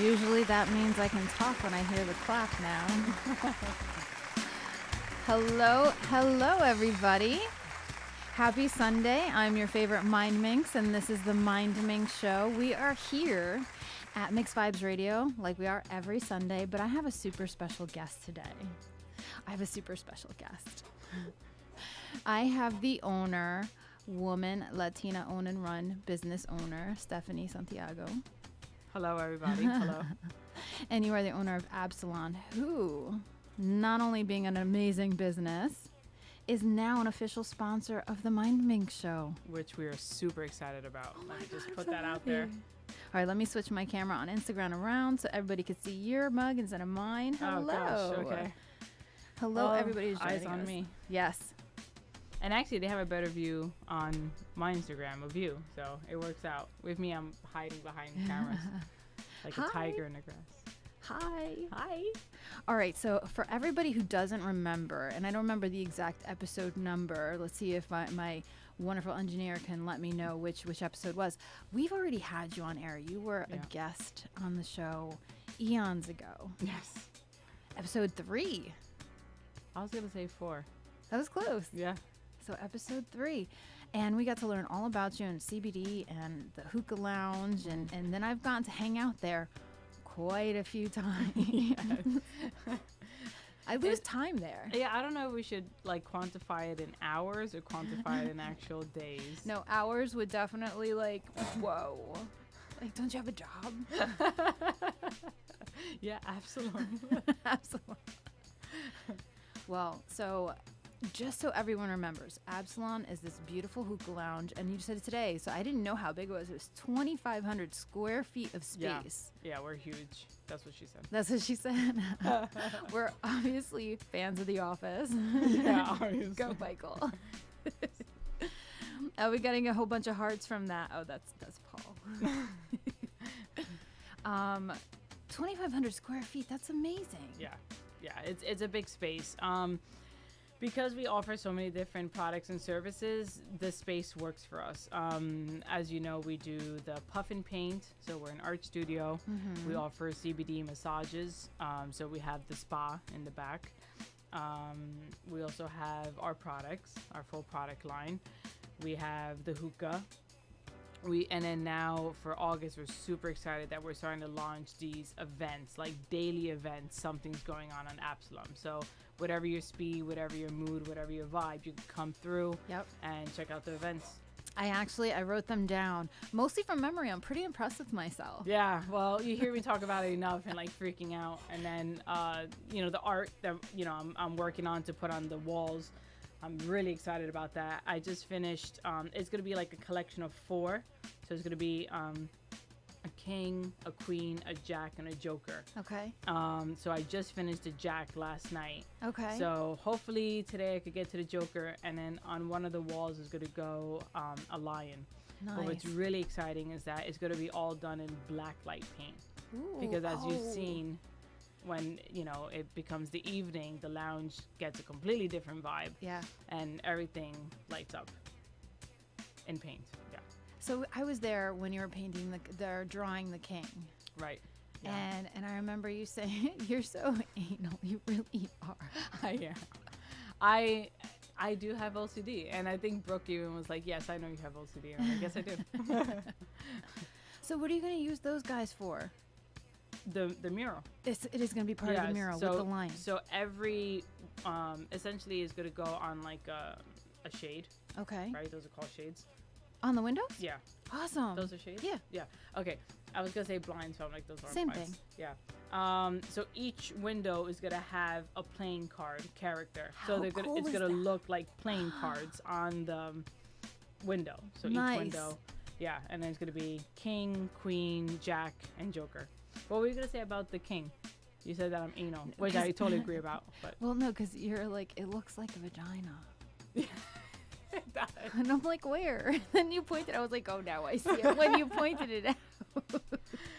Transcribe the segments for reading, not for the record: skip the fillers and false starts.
Usually that means I can talk when I hear the clap now. Hello, everybody. Happy Sunday. I'm your favorite Mindminx, and this is the Mindminx Show. We are here at Mix Vibes Radio, like we are every Sunday, but I have a super special guest today. I have the owner, woman, Latina own and run business owner, Stephanie Santiago. Hello, everybody. Hello. And you are the owner of Absalom, who, not only being an amazing business, is now an official sponsor of the Mindminx Show. Which we are super excited about. Oh Let me just God, put I'm so that out happy. there. All right, let me switch my camera on Instagram around so everybody could see your mug instead of mine. Hello. Oh, gosh. Okay. Hello, everybody who's Eyes joining on us. me. Yes. And actually, they have a better view on my Instagram of you. So it works out. With me, I'm hiding behind cameras like Hi. a tiger in the grass. Hi. Hi. All right, so for everybody who doesn't remember, and I don't remember the exact episode number, let's see if my wonderful engineer can let me know which episode was. We've already had you on air. You were a guest on the show eons ago. Yes. Episode 3. I was going to say 4. That was close. Yeah. So episode 3. And we got to learn all about you and CBD and the hookah lounge. And then I've gotten to hang out there quite a few times. I lose time there. Yeah, I don't know if we should like quantify it in hours or quantify it in actual days. No, hours would definitely like, whoa. Like, don't you have a job? Yeah, absolutely. Absolutely. Well, so just so everyone remembers, Absalom is this beautiful hookah lounge, and you said it today, so I didn't know how big it was. It was 2,500 square feet of space. Yeah, we're huge. That's what she said. That's what she said. We're obviously fans of The Office. Yeah, obviously. Go, Michael. Are we getting a whole bunch of hearts from that? Oh, that's Paul. 2,500 square feet. That's amazing. Yeah, it's a big space. Because we offer so many different products and services, the space works for us. As you know, we do the puff and paint, so we're an art studio. Mm-hmm. We offer CBD massages, so we have the spa in the back. We also have our products, our full product line. We have the hookah. And then now for August, we're super excited that we're starting to launch these events, like daily events. Something's going on Absalom. So whatever your speed, whatever your mood, whatever your vibe, you can come through and check out the events. I wrote them down, mostly from memory. I'm pretty impressed with myself. Yeah, well, you hear me talk about it enough and like freaking out. And then, the art that, I'm working on to put on the walls. I'm really excited about that. I just finished, it's going to be like a collection of 4. So it's going to be a king, a queen, a jack, and a joker. Okay. So I just finished the jack last night. Okay. So hopefully today I could get to the joker, and then on one of the walls is going to go a lion. Nice. But what's really exciting is that it's going to be all done in black light paint. Ooh, Because as you've seen, when it becomes the evening, the lounge gets a completely different vibe. Yeah. And everything lights up in paint. Yeah. So I was there when you were painting they're drawing the king. Right. Yeah. And I remember you saying, you're so anal. You really are. I am. I do have OCD, and I think Brooke even was like, yes, I know you have OCD. And I'm like, yes, I do. So what are you going to use those guys for? The mural. It is going to be part of the mural with the line. So every, essentially is going to go on like a shade. Okay. Right? Those are called shades. On the windows? Yeah. Awesome. Those are shades? Yeah. Yeah. Okay. I was going to say blinds, so I'm like, those aren't Same blinds. thing. Yeah. So each window is going to have a playing card character. How So cool it's is going to that? look like playing cards on the window. So Nice. each window. Yeah. And then it's going to be king, queen, jack, and joker. What were you going to say about the king? You said that I'm anal, which I totally agree about. But Well, no, because you're like, it looks like a vagina. It does. And I'm like, where? Then you pointed. I was like, oh, now I see it. When you pointed it out.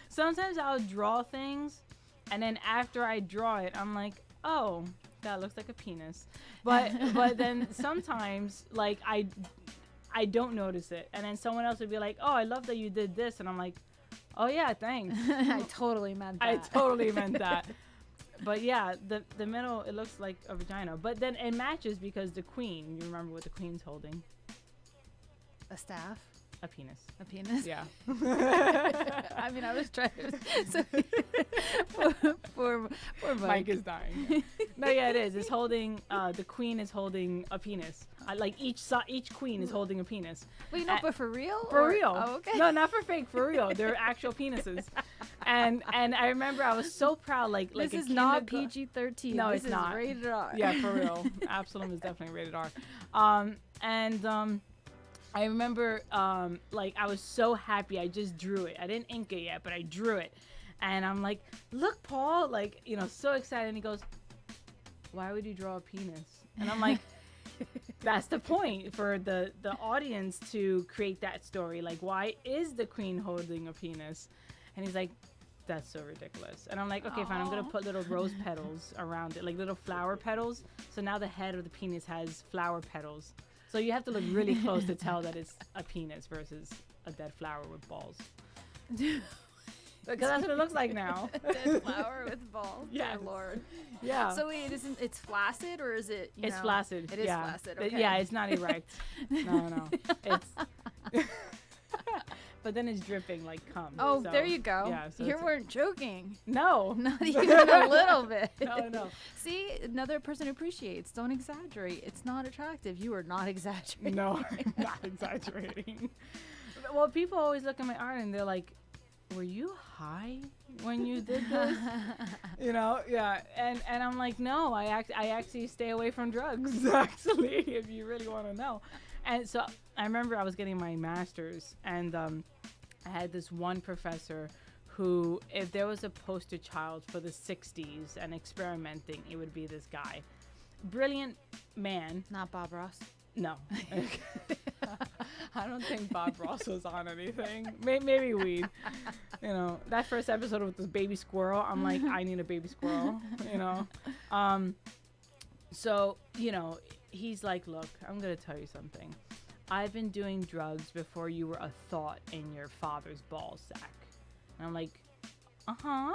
Sometimes I'll draw things, and then after I draw it, I'm like, oh, that looks like a penis. But then sometimes like I don't notice it, and then someone else would be like, oh, I love that you did this, and I'm like, Oh yeah, thanks. I totally meant that. I totally meant that. But yeah, the middle, it looks like a vagina. But then it matches because the queen, you remember what the queen's holding? A staff? A penis. A penis? Yeah. I mean, I was trying to... So, poor Mike is dying. No, yeah, it is. It's holding, the queen is holding a penis. Like each queen is holding a penis. Wait, no, but for real? For real. Oh, okay. No, not for fake, for real. They're actual penises. And I remember I was so proud, like this a is not PG-13. No, this it's not. Rated R. Yeah, for real. Absalom is definitely rated R. I remember, like, I was so happy. I just drew it. I didn't ink it yet, but I drew it. And I'm like, look, Paul, like, you know, so excited. And he goes, why would you draw a penis? And I'm like, that's the point for the audience to create that story. Like, why is the queen holding a penis? And he's like, that's so ridiculous. And I'm like, okay, fine. I'm going to put little rose petals around it, like little flower petals. So now the head of the penis has flower petals. So you have to look really close to tell that it's a penis versus a dead flower with balls. Because that's what it looks like now. Dead flower with balls. Yeah, Lord. Yeah. So wait, it's flaccid or is it? It's flaccid. It is flaccid. Okay. Yeah, it's not erect. No. It's. But then it's dripping like cum. Oh, so, there you go. Yeah, so you weren't joking. No. Not even a little bit. No. See, another person appreciates. Don't exaggerate. It's not attractive. You are not exaggerating. No, I'm not exaggerating. Well, people always look at my art and they're like, were you high when you did this? You know, yeah. And I'm like, no, I actually stay away from drugs, actually, if you really want to know. And so I remember I was getting my master's, and I had this one professor who, if there was a poster child for the 60s and experimenting, it would be this guy. Brilliant man. Not Bob Ross? No. I don't think Bob Ross was on anything. Maybe weed. You know, that first episode with this baby squirrel, I'm like, I need a baby squirrel, you know. So, you know, he's like, look, I'm going to tell you something. I've been doing drugs before you were a thought in your father's ball sack. And I'm like, uh-huh.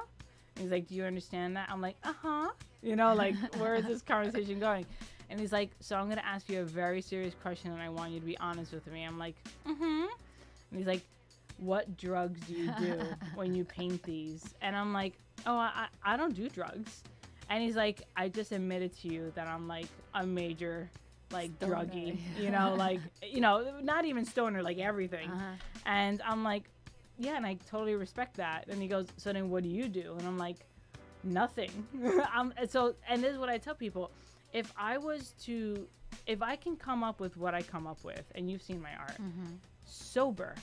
He's like, do you understand that? I'm like, uh-huh. You know, like, where is this conversation going? And he's like, so I'm going to ask you a very serious question, and I want you to be honest with me. I'm like, mm-hmm. And he's like, what drugs do you do when you paint these? And I'm like, oh, I don't do drugs. And he's like, I just admitted to you that I'm like a major like stoner. Druggie, you know, like, you know, not even stoner, like everything. And I'm like, yeah, and I totally respect that. And he goes, so then what do you do? And I'm like, nothing. And this is what I tell people. If I can come up with what I come up with, and you've seen my art, sober,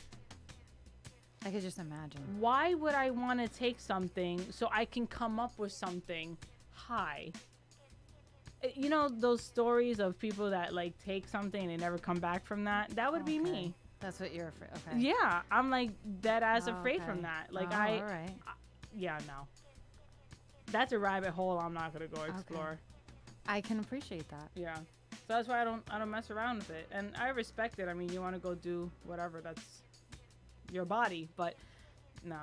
I could just imagine. Why would I want to take something so I can come up with something high? You know those stories of people that like take something and they never come back from that? That would be me. That's what you're afraid. Okay. Yeah, I'm like dead ass afraid from that. Like all right. Yeah, no. That's a rabbit hole I'm not gonna go explore. Okay. I can appreciate that. Yeah. So that's why I don't mess around with it. And I respect it. I mean, you want to go do whatever, that's your body, but no.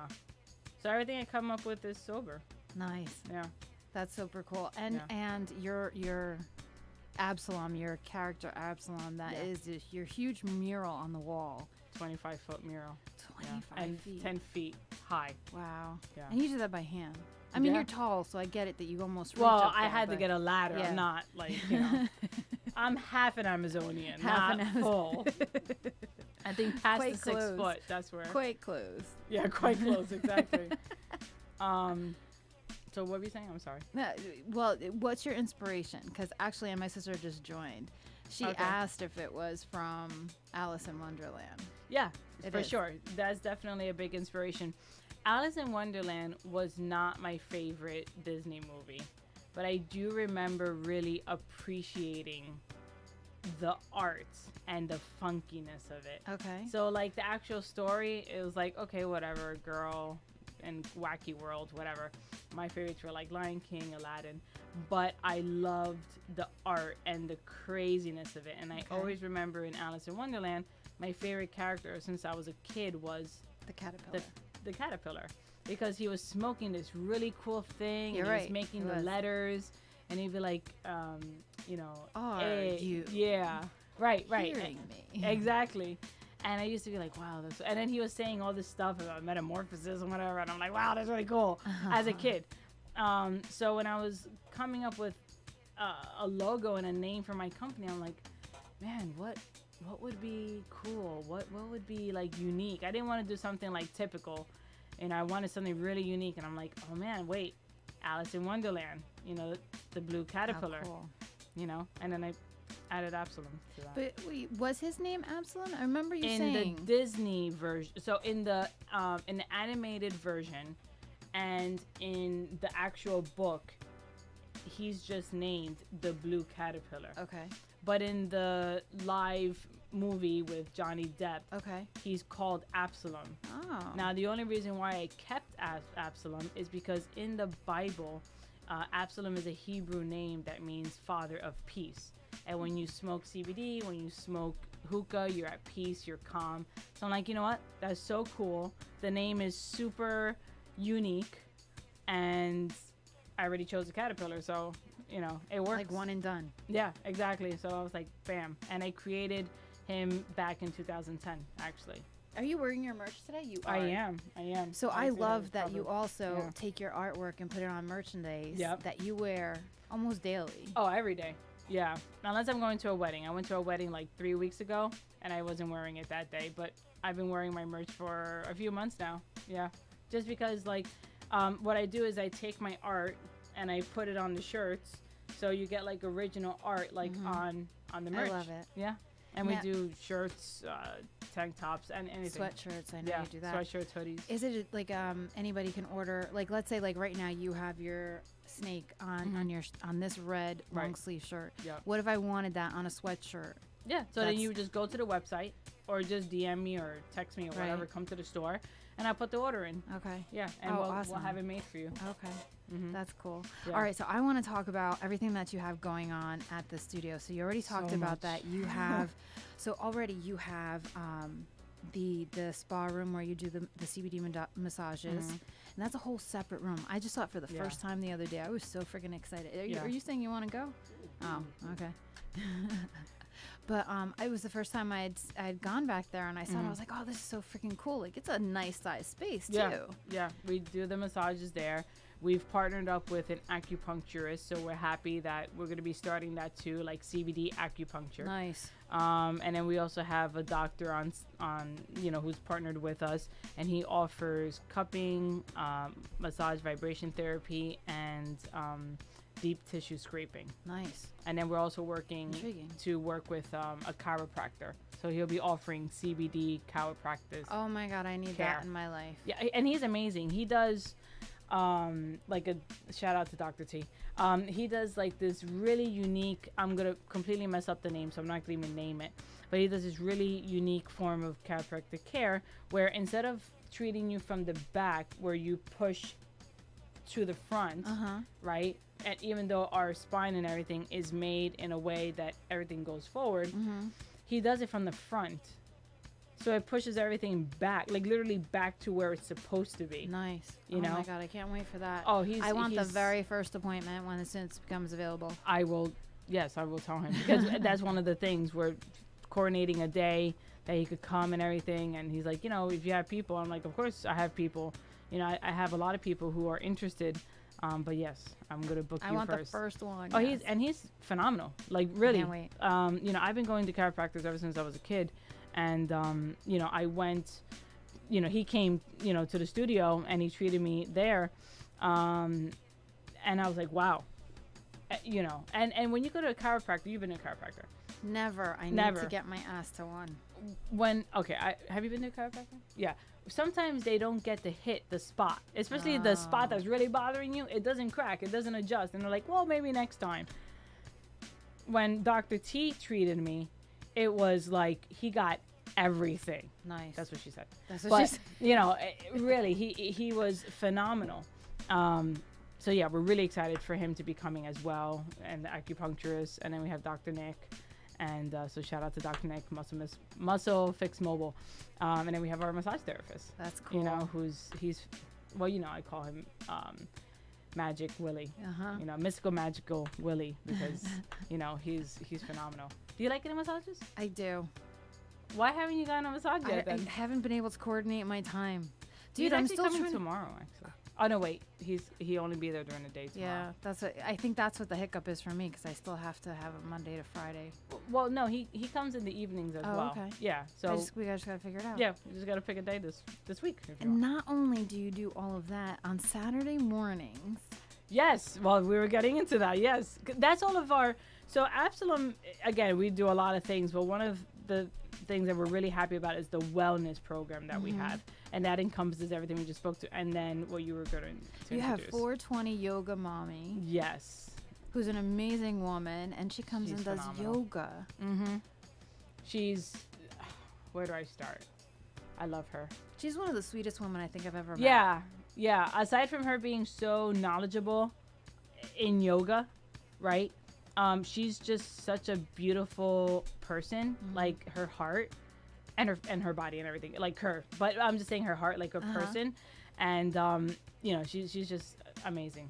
So everything I come up with is sober. Nice. Yeah. That's super cool. And your Absalom, your character Absalom, that is your huge mural on the wall. 25-foot mural. 25 feet. 10 feet high. Wow. Yeah. And you did that by hand. I mean, you're tall, so I get it that you almost reach Well, up I there, had to get a ladder. Yeah. I'm not like, you know. I'm half an Amazonian, Half not full. I think past Quite the 6 close. foot, that's where. Quite close. Yeah, quite close, exactly. So what were you saying? I'm sorry. Well, what's your inspiration? Because actually, my sister just joined. She asked if it was from Alice in Wonderland. Yeah, for is. sure. That's definitely a big inspiration. Alice in Wonderland was not my favorite Disney movie, but I do remember really appreciating the art and the funkiness of it. Okay. So like the actual story, it was like, okay, whatever, girl and wacky world, whatever. My favorites were like Lion King, Aladdin, but I loved the art and the craziness of it. And I always remember in Alice in Wonderland, my favorite character since I was a kid was the caterpillar. the caterpillar because he was smoking this really cool thing. You're and he right. was making He the was. letters, and he'd be like, you know, Are A. you Yeah, right. hearing me? Exactly. And I used to be like, wow, that's... And then he was saying all this stuff about metamorphosis and whatever, and I'm like, wow, that's really cool as a kid. So when I was coming up with a logo and a name for my company, I'm like, man, what would be cool? What would be like unique? I didn't want to do something like typical, and I wanted something really unique. And I'm like, oh man, wait, Alice in Wonderland, you know, the blue caterpillar, Cool. you know, and then I added Absalom to that. But wait, was his name Absalom? I remember you In saying. the Disney version, so in the animated version, and in the actual book, he's just named the blue caterpillar. Okay. But in the live movie with Johnny Depp, Okay. he's called Absalom. Oh. Now, the only reason why I kept Absalom is because in the Bible, Absalom is a Hebrew name that means father of peace. And when you smoke CBD, when you smoke hookah, you're at peace, you're calm. So I'm like, you know what? That's so cool. The name is super unique, and I already chose a caterpillar, so you know it works. Like one and done. Yeah, exactly. So I was like, bam, and I created him back in 2010, actually. Are you wearing your merch today? You are. I am. So I Honestly, love was that you covered. also Yeah. take your artwork and put it on merchandise Yep. that you wear almost daily. Oh, every day. Yeah, unless I'm going to a wedding. I went to a wedding like 3 weeks ago, and I wasn't wearing it that day. But I've been wearing my merch for a few months now. Yeah, just because like, what I do is I take my art and I put it on the shirts, so you get like original art like on the merch. I love it. Yeah, and Yeah. we do shirts, tank tops, and anything. Sweatshirts, I know Yeah, you do that. sweatshirts, hoodies. Is it like anybody can order, like let's say like right now you have your snake on this red long Right. sleeve shirt. Yep. What if I wanted that on a sweatshirt? Yeah, so then That's- you just go to the website or just DM me or text me or whatever, Right. come to the store, and I put the order in. Okay. Yeah, and Oh, we'll awesome. have it made for you. Okay. Mhm. That's cool. Yeah. All right, so I want to talk about everything that you have going on at the studio. So you already talked So about much. that. You have, so already you have the spa room where you do the CBD massages, and that's a whole separate room. I just saw it for the Yeah. first time the other day. I was so freaking excited. Yeah. Are you saying you want to go? Oh, okay. But it was the first time I'd gone back there, and I saw it. I was like, oh, this is so freaking cool. Like, it's a nice size space too. Yeah, we do the massages there. We've partnered up with an acupuncturist, so we're happy that we're going to be starting that too, like CBD acupuncture. Nice. And then we also have a doctor on who's partnered with us, and he offers cupping, massage vibration therapy, and deep tissue scraping. Nice. And then we're also working Intriguing. to work with a chiropractor. So he'll be offering CBD chiropractic. Oh my God, I need Care. that in my life. Yeah, and he's amazing. He does like a shout out to Dr. T. He does like this really unique, I'm gonna completely mess up the name, so I'm not gonna even name it, but he does this really unique form of chiropractic care where instead of treating you from the back where you push to the front, right? And even though our spine and everything is made in a way that everything goes forward, he does it from the front. So it pushes everything back, like literally back to where it's supposed to be. Nice. You Oh know? my God, I can't wait for that. Oh, I want the he's- very first appointment when as soon as it becomes available. I will tell him because that's one of the things we're coordinating a day that he could come and everything. And he's like, if you have people, I'm like, of course I have people. I have a lot of people who are interested. But yes, I'm gonna book I you want first. the first one. Oh, yes. he's phenomenal. Like really. Can't wait. I've been going to chiropractors ever since I was a kid, and I went. He came, to the studio and he treated me there, and I was like, wow. And when you go to a chiropractor, you've been to a chiropractor. Never. I need Never. to get my ass to one. Have you been to a chiropractor? Yeah. Sometimes they don't get to hit the spot, especially the spot that's really bothering you. It doesn't crack, it doesn't adjust, and they're like, well, maybe next time. When Dr. T treated me, it was like he got everything. Nice. That's what she said. That's what But she said. really, he was phenomenal. So yeah, we're really excited for him to be coming as well, and the acupuncturist, and then we have Dr. Nick, And so shout out to Dr. Nick, Muscle Fix Mobile. And then we have our massage therapist. That's cool. You know, I call him Magic Willie. You know, mystical magical Willie, because you know he's phenomenal. Do you like getting massages? I do. Why haven't you gotten a massage yet? I haven't been able to coordinate my time. Dude, He's I'm actually still coming tomorrow, actually. Oh no, wait. He only be there during the day tomorrow. Yeah, I think that's what the hiccup is for me, because I still have to have a Monday to Friday. Well, no, he comes in the evenings as well. Okay. Yeah, so we just gotta figure it out. yeah, we just gotta pick a day this week. If you And want. not only do you do all of that on Saturday mornings. Yes, well, we were getting into that. Yes, that's all of our. So Absalom, again, we do a lot of things, but one of the things that we're really happy about is the wellness program that we have, and that encompasses everything we just spoke to. And then what you were going to You have introduce. 420 Yoga Mommy, Yes. who's an amazing woman, and she comes She's and does phenomenal. yoga. She's. Where do I start? I love her. She's one of the sweetest women I think I've ever met. Yeah. Aside from her being so knowledgeable in yoga, right? She's just such a beautiful person. Like her heart, and her body and everything. Like her, but I'm just saying her heart, like a person, and you know, she's just amazing.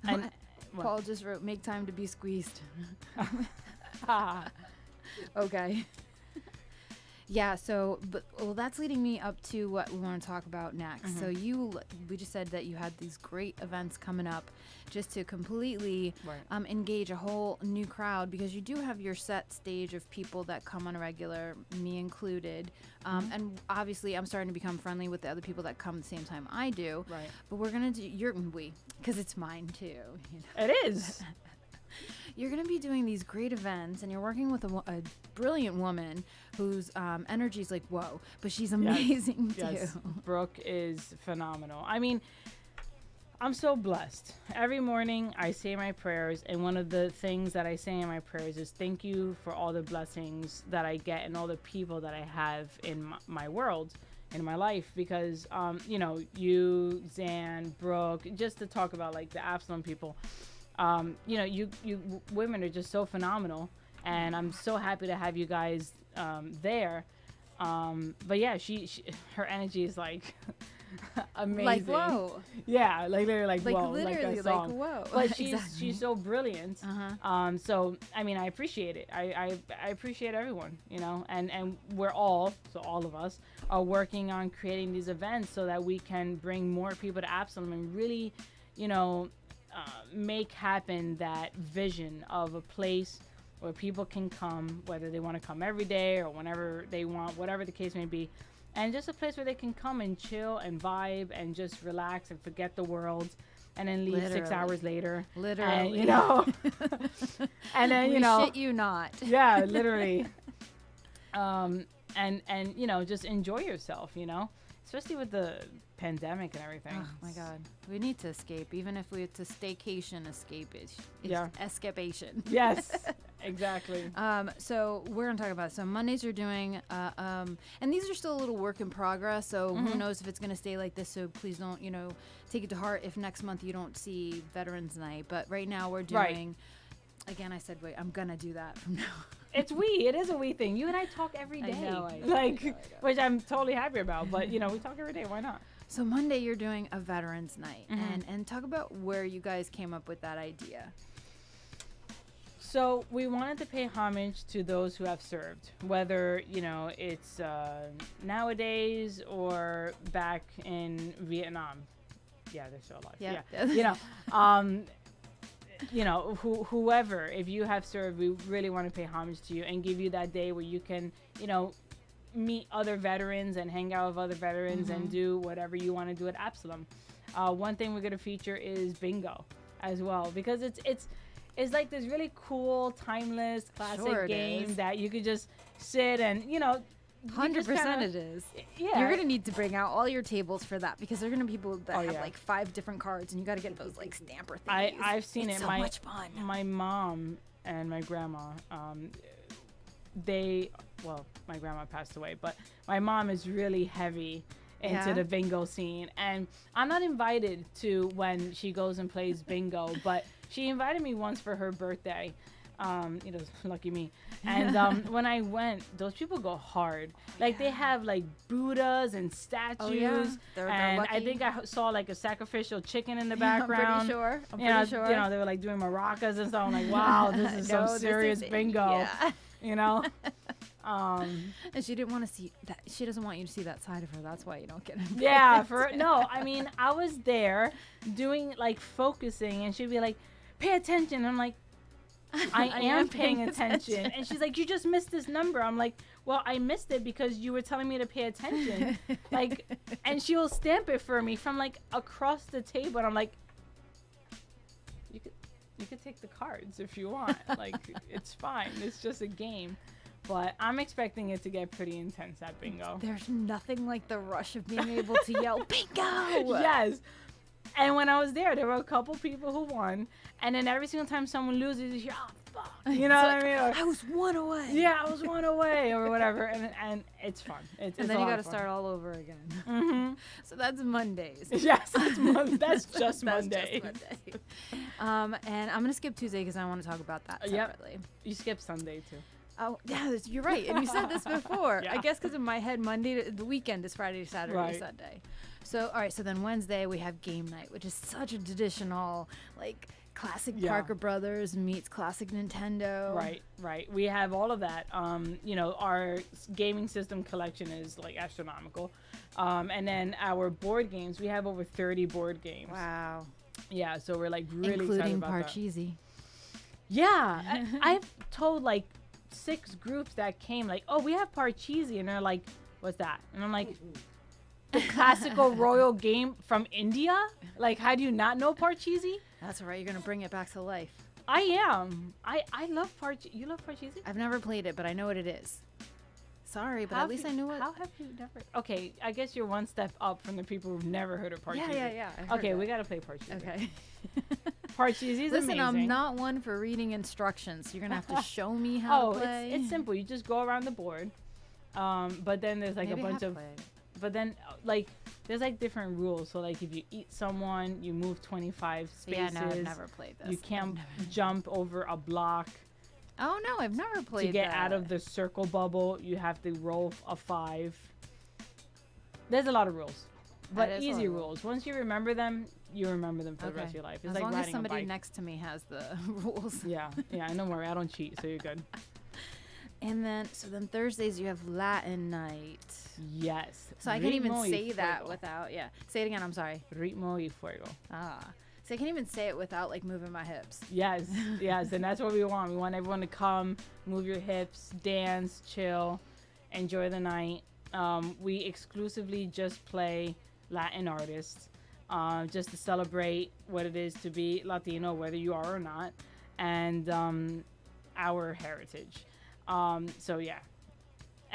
And Paul just wrote, "Make time to be squeezed." Okay. Yeah, so, that's leading me up to what we want to talk about next. So we just said that you had these great events coming up just to completely engage a whole new crowd, because you do have your set stage of people that come on a regular, me included. And obviously I'm starting to become friendly with the other people that come at the same time I do. Right. But we're going to do, because it's mine too. You know? It is. You're going to be doing these great events, and you're working with a brilliant woman whose energy is like, whoa, but she's amazing too. Yes, Brooke is phenomenal. I mean, I'm so blessed. Every morning I say my prayers, and one of the things that I say in my prayers is thank you for all the blessings that I get and all the people that I have in my world, in my life, because, you know, you, Zan, Brooke, just to talk about like the Absalom people, you know, you women are just so phenomenal, and I'm so happy to have you guys there. But yeah, she her energy is like amazing. Like whoa. Yeah, like literally like whoa, literally like that song. like whoa. But she's Exactly. she's so brilliant. So I mean, I appreciate it. I appreciate everyone, you know, and we're all of us are working on creating these events so that we can bring more people to Absalom and really, you know, make happen that vision of a place where people can come, whether they want to come every day or whenever they want, whatever the case may be, and just a place where they can come and chill and vibe and just relax and forget the world, and then leave 6 hours later. Literally. And, you know, and then, you We know, shit you not. yeah, literally. And you know, just enjoy yourself, you know, especially with the pandemic and everything. Oh my God, we need to escape, even if we have to staycation escape it. Yeah. Escapation. Yes, exactly. So we're gonna talk about it. So Mondays are doing, and these are still a little work in progress. So who knows if it's gonna stay like this? So please don't, you know, take it to heart if next month you don't see Veterans Night. But right now we're doing. Again, I said, wait, I'm gonna do that from now. It's we. It is a we thing. You and I talk every day. I know, like, which I'm totally happy about. But you know, we talk every day. Why not? So Monday you're doing a Veterans Night, and talk about where you guys came up with that idea. So we wanted to pay homage to those who have served, whether, you know, it's nowadays or back in Vietnam. Yeah, they're still alive. Yeah. You know, whoever, if you have served, we really want to pay homage to you and give you that day where you can, you know, meet other veterans and hang out with other veterans and do whatever you want to do at Absalom. One thing we're going to feature is bingo as well, because it's like this really cool, timeless, classic game that you could just sit and, you know, 100% it is. Yeah. You're gonna need to bring out all your tables for that, because there are gonna be people that have yeah. like 5 different cards, and you got to get those like stamper things. I've seen it's it. So much fun. My mom and my grandma, my grandma passed away, but my mom is really heavy into the bingo scene, and I'm not invited to when she goes and plays bingo, but she invited me once for her birthday. Lucky me. And when I went, those people go hard. Like they have like Buddhas and statues. Oh, yeah. They're and lucky. I think I saw like a sacrificial chicken in the I'm background. pretty sure. They were like doing maracas and stuff. I'm like, wow, this is some serious bingo. Yeah. And she didn't want to see that. She doesn't want you to see that side of her. That's why you don't get invited. Yeah, I mean, I was there doing like focusing, and she'd be like, "Pay attention." I'm like, I am paying attention. And she's like, "You just missed this number." I'm like, "Well, I missed it because you were telling me to pay attention." Like, and she will stamp it for me from like across the table. And I'm like, you could take the cards if you want. Like, it's fine. It's just a game. But I'm expecting it to get pretty intense at bingo. There's nothing like the rush of being able to yell bingo. Yes. And when I was there were a couple people who won. And then every single time someone loses, you hear, "Oh, fuck." You know what I mean? Or, I was one away. yeah, I was one away or whatever. And it's fun. It's and then you got to start all over again. Mm-hmm. So that's Mondays. Yes, that's just Monday. That's just Monday. And I'm going to skip Tuesday because I want to talk about that separately. Yep. You skip Sunday, too. Oh, yeah, you're right. And you said this before. Yeah. I guess because in my head, the weekend is Friday, Saturday, Right. Sunday. So, all right. So then Wednesday we have game night, which is such a traditional, like, classic Parker Brothers meets classic Nintendo. Right. We have all of that. Our gaming system collection is, like, astronomical. And then our board games, we have over 30 board games. Wow. Yeah, so we're, like, really excited including about Parcheesi. that. Yeah. I've told, like, 6 groups that came like, "Oh, we have Parcheesi," and they're like, "What's that?" And I'm like, "The classical royal game from India? Like, how do you not know Parcheesi?" That's all right. You're gonna bring it back to life. I am. I love Parcheesi. You love Parcheesi? I've never played it, but I know what it is. Sorry, but at least I knew what. How have you never? Okay, I guess you're one step up from the people who've never heard of Parcheesi. Yeah. Okay, we gotta play Parcheesi. Okay. Parcheesi is Listen, amazing. I'm not one for reading instructions. You're gonna have to show me how to play. It's simple. You just go around the board. But then there's like Maybe a bunch of. But then like there's like different rules. So like if you eat someone, you move 25 spaces. Yeah, no, I've never played this. You can't jump over a block. Oh no, I've never played to get that. out of the circle bubble. You have to roll a 5. There's a lot of rules, but easy rules. Once you remember them, you remember them for the rest of your life. It's as like long as riding somebody a bike. next to me has the rules. Yeah, don't worry, I don't cheat, so you're good. And then Thursdays you have Latin night. Yes. So I can't even say that without, say it again, I'm sorry. Ritmo y fuego. So I can't even say it without like moving my hips. Yes, and that's what we want. We want everyone to come, move your hips, dance, chill, enjoy the night. We exclusively just play Latin artists, just to celebrate what it is to be Latino, whether you are or not, and our heritage. So yeah.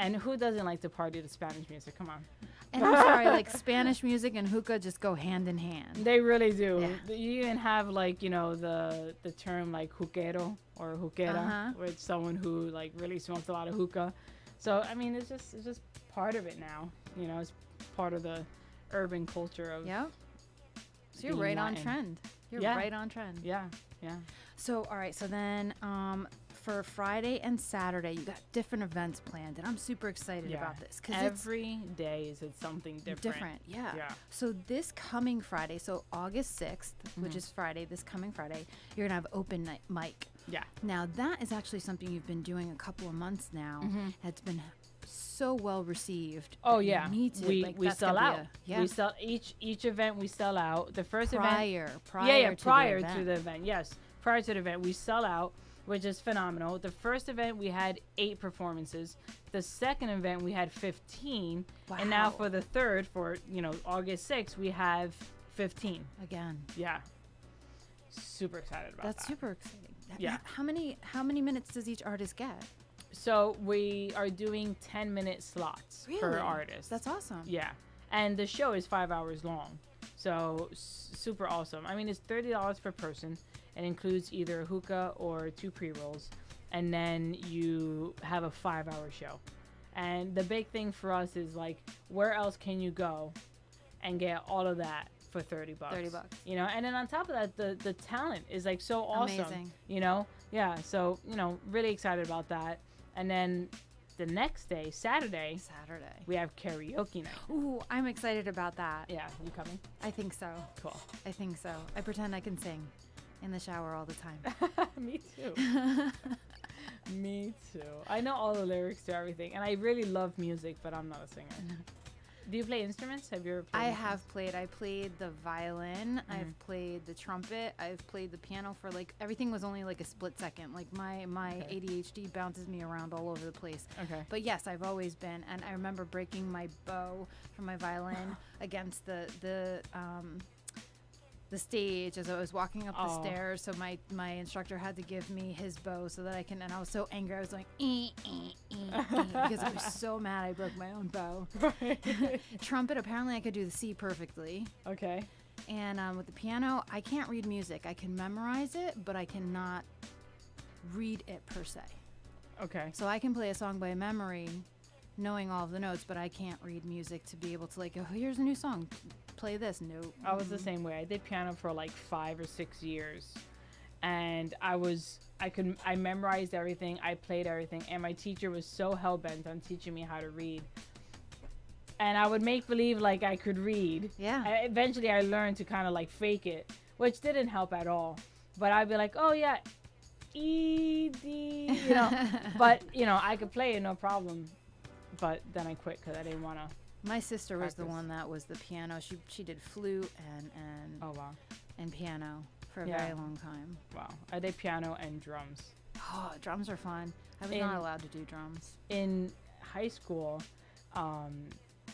And who doesn't like to party to Spanish music? Come on. And I'm sorry, like Spanish music and hookah just go hand in hand. They really do. Yeah. You even have like, the term like hookero or hookera, where it's someone who like really smokes a lot of hookah. So I mean, it's just part of it now. It's part of the urban culture of. Yeah. So you're right on trend. You're right on trend. Yeah. So all right. So then, for Friday and Saturday, you got different events planned, and I'm super excited about this because every day is something different. Yeah. So this coming Friday, so August 6th, which is Friday, this coming Friday, you're gonna have open night mic. Yeah. Now that is actually something you've been doing a couple of months now. It's been so well received. Oh yeah. We sell out. We sell each event. We sell out. The first prior to the event. Yes, prior to the event, we sell out, which is phenomenal. The first event we had 8 performances. The second event we had 15. Wow. And now for the third, for August 6th, we have 15 again. Yeah. Super excited about that. That's super exciting. Yeah. How many minutes does each artist get? So we are doing 10-minute slots per artist. That's awesome. Yeah. And the show is 5 hours long. So super awesome. I mean, it's $30 per person. It includes either a hookah or 2 pre-rolls. And then you have a 5-hour show. And the big thing for us is like, where else can you go and get all of that for $30? $30. And then on top of that, the talent is like so awesome. Amazing. Yeah, so, really excited about that. And then the next day, Saturday, we have karaoke night. Ooh, I'm excited about that. Yeah, you coming? I think so. Cool. I think so. I pretend I can sing in the shower all the time. Me too. Me too. I know all the lyrics to everything, and I really love music, but I'm not a singer. Do you play instruments? Have you ever played instruments? Have played. I played the violin. I've played the trumpet. I've played the piano for everything was only like a split second. Like my ADHD bounces me around all over the place. Okay. But yes, I've always been. And I remember breaking my bow from my violin against the stage as I was walking up the stairs. So my instructor had to give me his bow so that I can. And I was so angry. I was like, because I was so mad I broke my own bow. Right. Trumpet, apparently I could do the C perfectly. Okay. And with the piano, I can't read music. I can memorize it, but I cannot read it per se. Okay. So I can play a song by memory, knowing all of the notes, but I can't read music to be able to oh, here's a new song. Play this. Nope. I was the same way. I did piano for 5 or 6 years, and I memorized everything. I played everything, and my teacher was so hell-bent on teaching me how to read. And I would make believe I could read. Yeah. Eventually, I learned to kind of fake it, which didn't help at all. But I'd be like, oh yeah, E, D, But I could play it no problem. But then I quit because I didn't want to. My sister was the one that was the piano. She did flute and oh wow, and piano for a very long time. Wow. I did piano and drums. Oh, drums are fun. I was not allowed to do drums. In high school,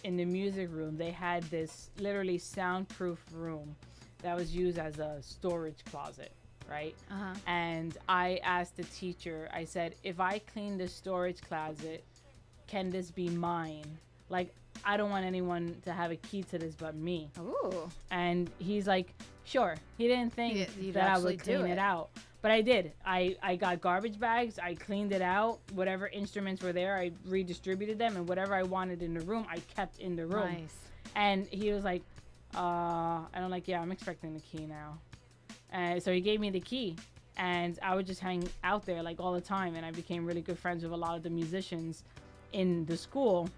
in the music room, they had this literally soundproof room that was used as a storage closet, right? Uh-huh. And I asked the teacher, I said, if I clean this storage closet, can this be mine? I don't want anyone to have a key to this but me. Ooh. And he's like, sure. He didn't think that I would clean it out. But I did. I got garbage bags. I cleaned it out. Whatever instruments were there, I redistributed them. And whatever I wanted in the room, I kept in the room. Nice. And he was like, and I'm like, yeah, I'm expecting the key now. And so he gave me the key. And I would just hang out there all the time. And I became really good friends with a lot of the musicians in the school.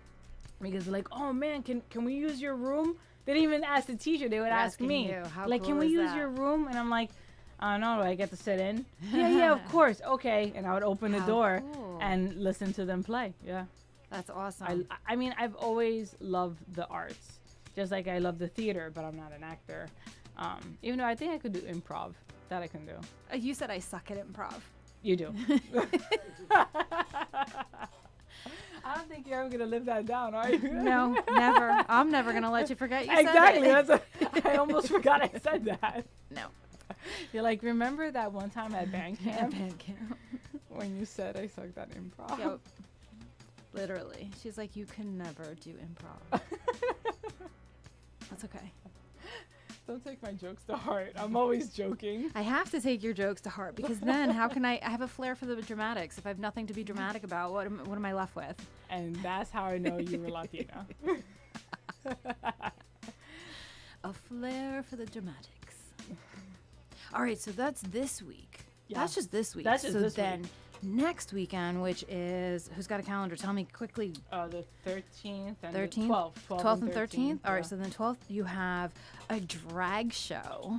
Because they're like, oh man, can we use your room? They didn't even ask the teacher. They would ask me. Cool can we use your room? And I'm like, I don't know. Do I get to sit in? yeah, of course. Okay. And I would open the door and listen to them play. Yeah. That's awesome. I mean, I've always loved the arts. Just like I love the theater, but I'm not an actor. Even though I think I could do improv. That I can do. You said I suck at improv. You do. I don't think you're ever going to live that down, are you? No, never. I'm never going to let you forget you said it. I almost forgot I said that. No. You're like, remember that one time at band camp? At band camp. When you said I sucked at improv? Yep. Literally. She's like, you can never do improv. That's okay. Don't take my jokes to heart. I'm always joking. I have to take your jokes to heart because then how can I have a flair for the dramatics? If I have nothing to be dramatic about, what am I left with? And that's how I know you were Latina. A flair for the dramatics. All right, so that's this week. Yeah. That's just this week. That's just this then week. Next weekend, which is, who's got a calendar? Tell me quickly. The 13th and 13th? the 12th. 12th and 13th? All right, so then 12th, you have a drag show.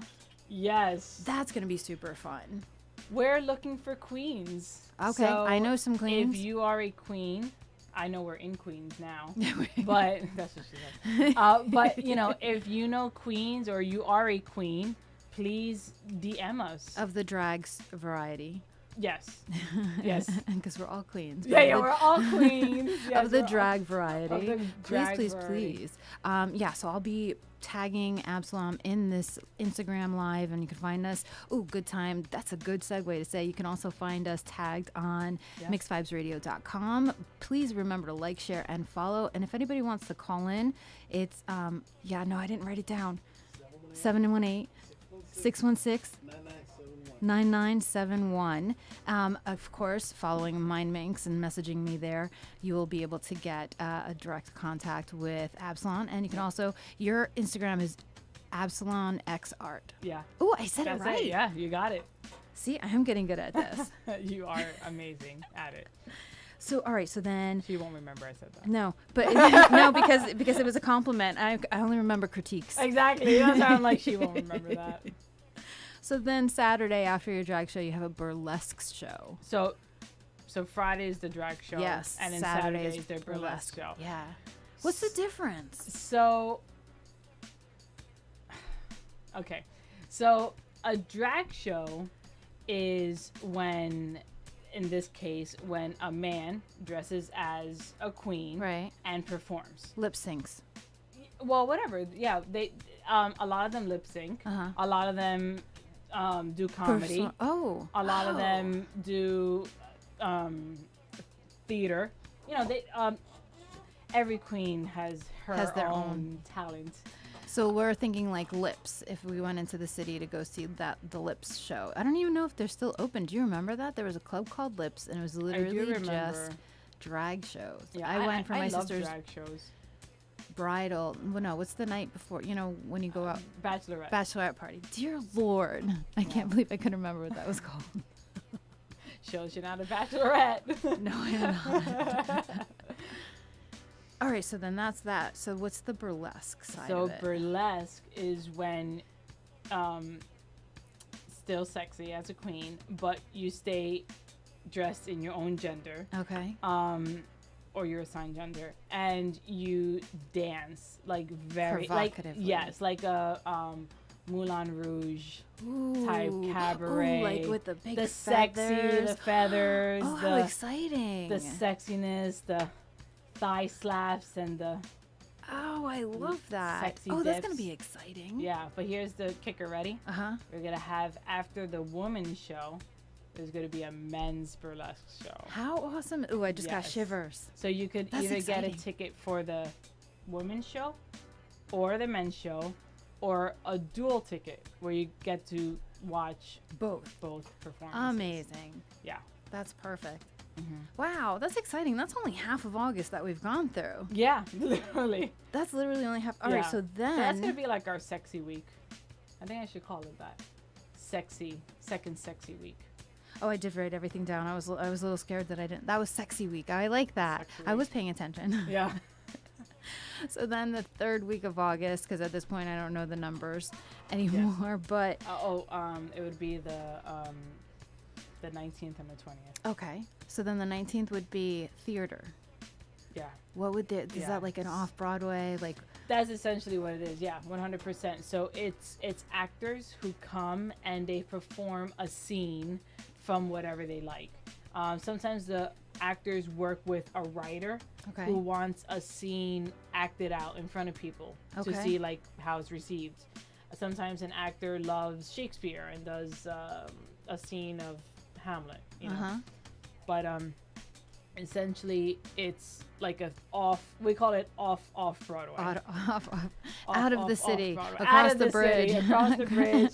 Yes. That's going to be super fun. We're looking for queens. Okay, so I know some queens. If you are a queen, I know we're in Queens now, but that's what she said. But, if you know queens or you are a queen, please DM us. Of the drags variety. Yes. Yes. Because we're all queens. Yeah, we're all queens. Yes, of the drag variety. Of the drag please, variety. So I'll be tagging Absalom in this Instagram live, and you can find us. Oh, good time. That's a good segue to say you can also find us tagged on mixvibesradio.com. Please remember to like, share, and follow. And if anybody wants to call in, it's, I didn't write it down. 718-616-9971. Of course, following Mindminx and messaging me there, you will be able to get a direct contact with Absalom. And you can also, your Instagram is Absalom X Art. Yeah. Oh, I said That's it right. Yeah, you got it. See, I am getting good at this. You are amazing at it. So, all right. So then, She won't remember I said that. no, but no, because it was a compliment. I only remember critiques. Exactly. That's why I'm like, she won't remember that. So then Saturday after your drag show, you have a burlesque show. So Friday is the drag show. Yes. And then Saturday Saturday is the burlesque show. Yeah. What's the difference? So, okay. So a drag show is when, in this case, when a man dresses as a queen Right. and performs. Lip syncs. Well, whatever. Yeah, they a lot of them lip sync. Uh-huh. A lot of them do comedy. A lot of them do theater. You know, they every queen has their own talent. So we're thinking like Lips. If we went into the city to go see the Lips show, I don't even know if they're still open. Do you remember that there was a club called Lips, and it was literally just drag shows. Yeah, I went for my love sister's drag shows. bridal. Well, no, what's the night before? You know, when you go out, Bachelorette party. Dear Lord, I can't believe I couldn't remember what that was called. Shows you're not a bachelorette. No, I'm not. All right, so then that's that. So what's the burlesque side of it? So burlesque is when still sexy as a queen, but you stay dressed in your own gender. Okay. Or your assigned gender, and you dance like very provocatively. Yes, like a Moulin Rouge type Ooh, cabaret. like with the big the feathers. the feathers, Oh, how exciting. the sexiness, the thigh slaps, and the Oh, I love that. sexy that's dips. going to be exciting. Yeah, but here's the kicker. Ready? Uh-huh. We're gonna have, after the woman's show, there's gonna be a men's burlesque show. How awesome. Ooh, I just got Yes. shivers. So you could That's either get exciting. a ticket for the women's show or the men's show, or a dual ticket where you get to watch Both. performances. Amazing. Yeah. That's perfect. Mm-hmm. Wow, that's exciting. That's only half of August that we've gone through. Yeah, literally. That's literally only half. All right, Yeah. so then. So that's gonna be like our sexy week. I think I should call it that. Second sexy week. Oh, I did write everything down. I was a little scared that I didn't. That was sexy week. I like that. Sexy I week. was paying attention. Yeah. So then the third week of August, because at this point I don't know the numbers anymore, but It would be the 19th and the 20th. okay. So then the 19th would be theater. Yeah. What would is Yeah. that like an off-Broadway, like? That's essentially what it is. Yeah, 100%. So it's actors who come and they perform a scene from whatever they like. Sometimes the actors work with a writer Okay. who wants a scene acted out in front of people to Okay. see like how it's received. Sometimes an actor loves Shakespeare and does a scene of Hamlet. You know? Uh-huh. But essentially it's like we call it off Broadway. Out of the city, Off-Broadway. across Out of the bridge, across the bridge,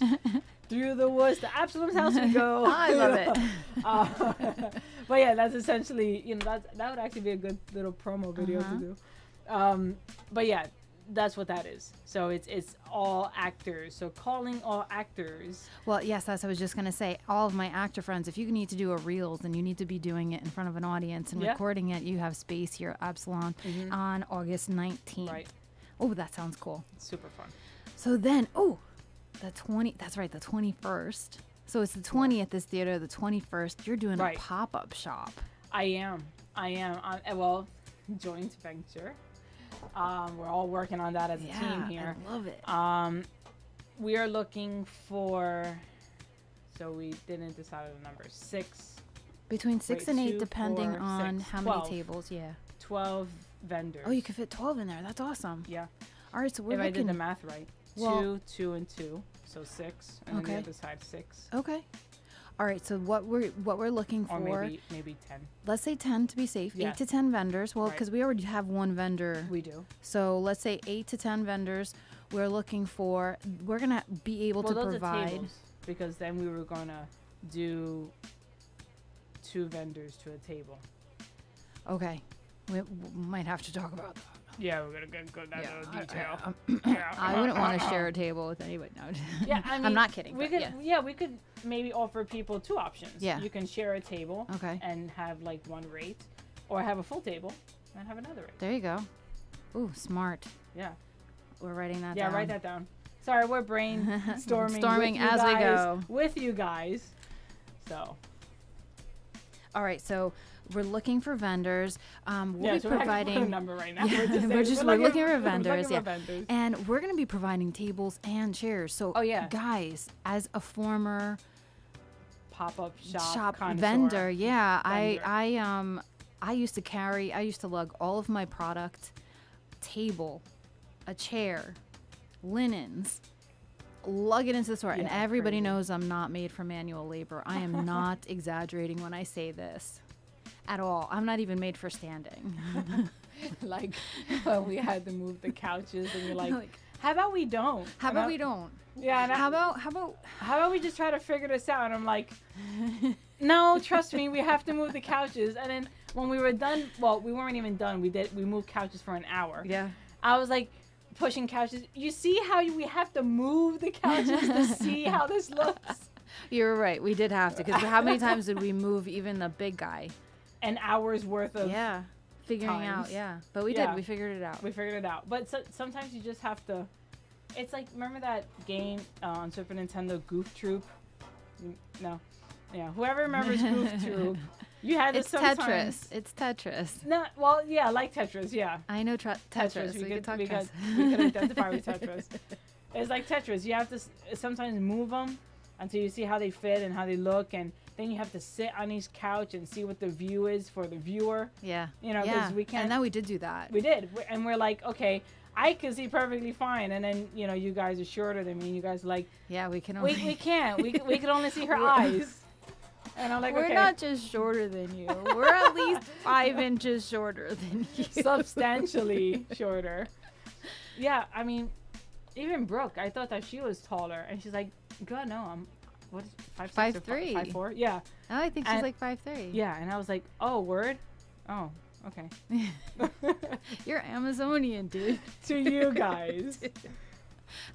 through the woods, to Absalom's house we go. I love it. But yeah, that's essentially, that would actually be a good little promo video to do. But yeah, that's what that is. So it's all actors. So calling all actors. Well, yes, that's what I was just gonna say. All of my actor friends, if you need to do a reels and you need to be doing it in front of an audience and Yeah. recording it, you have space here at Absalom on August 19th. Right. Oh, that sounds cool. It's super fun. So then, that's right, the 21st. So it's the 20th, this theater, the 21st. You're doing Right. a pop-up shop. I am. Well, joint venture. We're all working on that as a team here. I love it. We are looking for, so we didn't decide on the number, 6, Between 6 and 8, 2, depending 4, on 6, how 12. many tables. Yeah. 12 vendors. Oh, you could fit 12 in there. That's awesome. Yeah. All right, so we're If I looking. did the math right. Well- 2, and 2. So 6. And then Okay. the other side 6. Okay. All right, so what we're looking Or for, maybe 10. let's say 10 to be safe. Yeah. 8 to 10 vendors. Well, Right. because we already have one vendor. We do. So let's say 8 to 10 vendors. We're looking for. We're gonna be able to those provide. are tables, because then we were gonna do 2 vendors to a table. Okay, we might have to talk about that. Yeah, we're gonna go that little detail. I wouldn't want to share a table with anybody. No, Yeah, I mean, I'm not kidding. We but could, yeah. we could maybe offer people 2 options. Yeah. You can share a table. Okay. And have like one rate, or have a full table and have another rate. There you go. Ooh, smart. Yeah. We're writing that down. Yeah, write that down. Sorry, we're brainstorming Storming with you as we guys, go. with you guys. So. All right, so we're looking for vendors. We'll be so we're providing a number right now. Yeah, we're looking for vendors. We're looking Yeah, for vendors. and we're gonna be providing tables and chairs. So, guys, as a former Pop-up shop vendor, I used to lug all of my product, table, a chair, linens, lug it into the store. And everybody knows I'm not made for manual labor. I am not exaggerating when I say this at all. I'm not even made for standing. Like when we had to move the couches and you're like, how about we don't? How about we don't? Yeah. And how about we just try to figure this out? And I'm like, no, trust me, we have to move the couches. And then when we were done, well, we weren't even done. We moved couches for an hour. Yeah. I was like, pushing couches. You see how we have to move the couches to see how this looks? You're right. We did have to. Because how many times did we move even the big guy? An hour's worth of figuring out. Yeah. But we did. We figured it out. But sometimes you just have to. It's like, remember that game on Super Nintendo, Goof Troop? No. Yeah. Whoever remembers Goof Troop. You had It's Tetris. It's Tetris. No, well, yeah, like Tetris, yeah. I know Tetris. We could identify with Tetris. It's like Tetris. You have to sometimes move them until you see how they fit and how they look, and then you have to sit on each couch and see what the view is for the viewer. Yeah. You know, because we can't. And then we did do that. We did, and we're like, okay, I can see perfectly fine, and then you guys are shorter than me. And you guys are like, yeah, we can only. We can't. We can only see her eyes. And I'm like, we're not just shorter than you. We're at least 5 inches shorter than you. Substantially shorter. Yeah, I mean, even Brooke, I thought that she was taller, and she's like, God, no, I'm, what is 5'3". 5'4"? Yeah. Oh, I think she's like 5'3". Yeah, and I was like, oh, word? Oh, okay. You're Amazonian, dude. To you guys.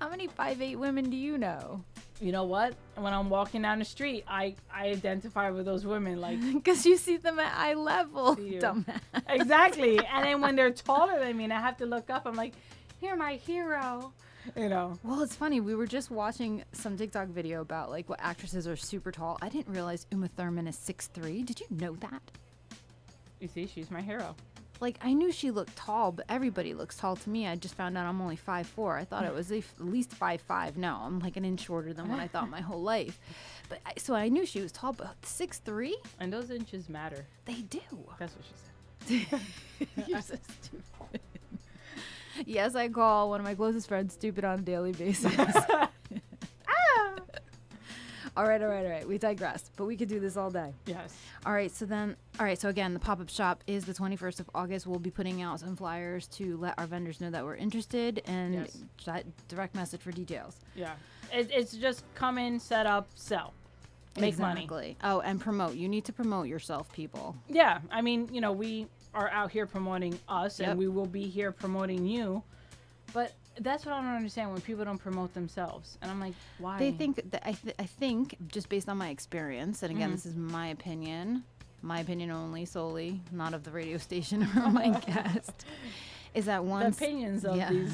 How many 5'8" women do you know? You know what? When I'm walking down the street, I identify with those women, like, because you see them at eye level, dumbass. Exactly. And then when they're taller than me and I have to look up, I'm like, you're my hero. Well, it's funny. We were just watching some TikTok video about like what actresses are super tall. I didn't realize Uma Thurman is 6'3". Did you know that? You see, she's my hero. Like, I knew she looked tall, but everybody looks tall to me. I just found out I'm only 5'4". I thought it was at least 5'5". No, I'm like an inch shorter than what I thought my whole life. But so I knew she was tall, but 6'3"? And those inches matter. They do. That's what she said. You're so stupid. Yes, I call one of my closest friends stupid on a daily basis. All right. We digress, but we could do this all day. Yes. All right. So again, the pop-up shop is the 21st of August. We'll be putting out some flyers to let our vendors know that we're interested, and direct message for details. Yeah. It's just come in, set up, sell. Make money. Oh, and promote. You need to promote yourself, people. Yeah. I mean, we are out here promoting us, and we will be here promoting you. But that's what I don't understand, when people don't promote themselves. And I'm like, why? They think that I think just based on my experience, and again, this is my opinion only, solely, not of the radio station or my guest, is that once the opinions of these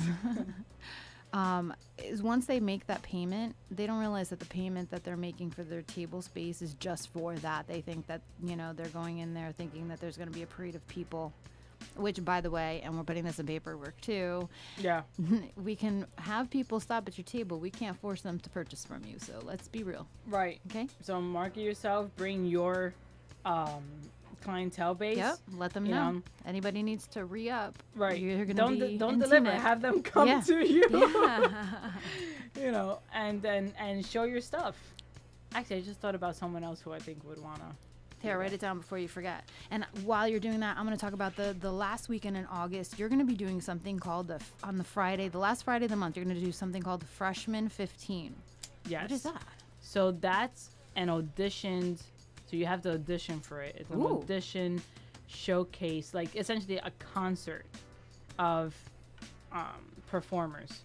is once they make that payment, they don't realize that the payment that they're making for their table space is just for that. They think that they're going in there thinking that there's going to be a parade of people. Which, by the way, and we're putting this in paperwork too. Yeah. We can have people stop at your table. We can't force them to purchase from you. So let's be real. Right. Okay. So market yourself. Bring your clientele base. Yep. Let them know. Anybody needs to re-up. Right. You're gonna don't deliver. Have them come to you. Yeah. And show your stuff. Actually, I just thought about someone else who I think would wanna. Here, write it down before you forget. And while you're doing that, I'm going to talk about the last weekend in August. You're going to be doing something called on the Friday, the last Friday of the month. You're going to do something called the Freshman 15. Yes. What is that? So that's an audition. So you have to audition for it. It's an audition showcase, like essentially a concert. of performers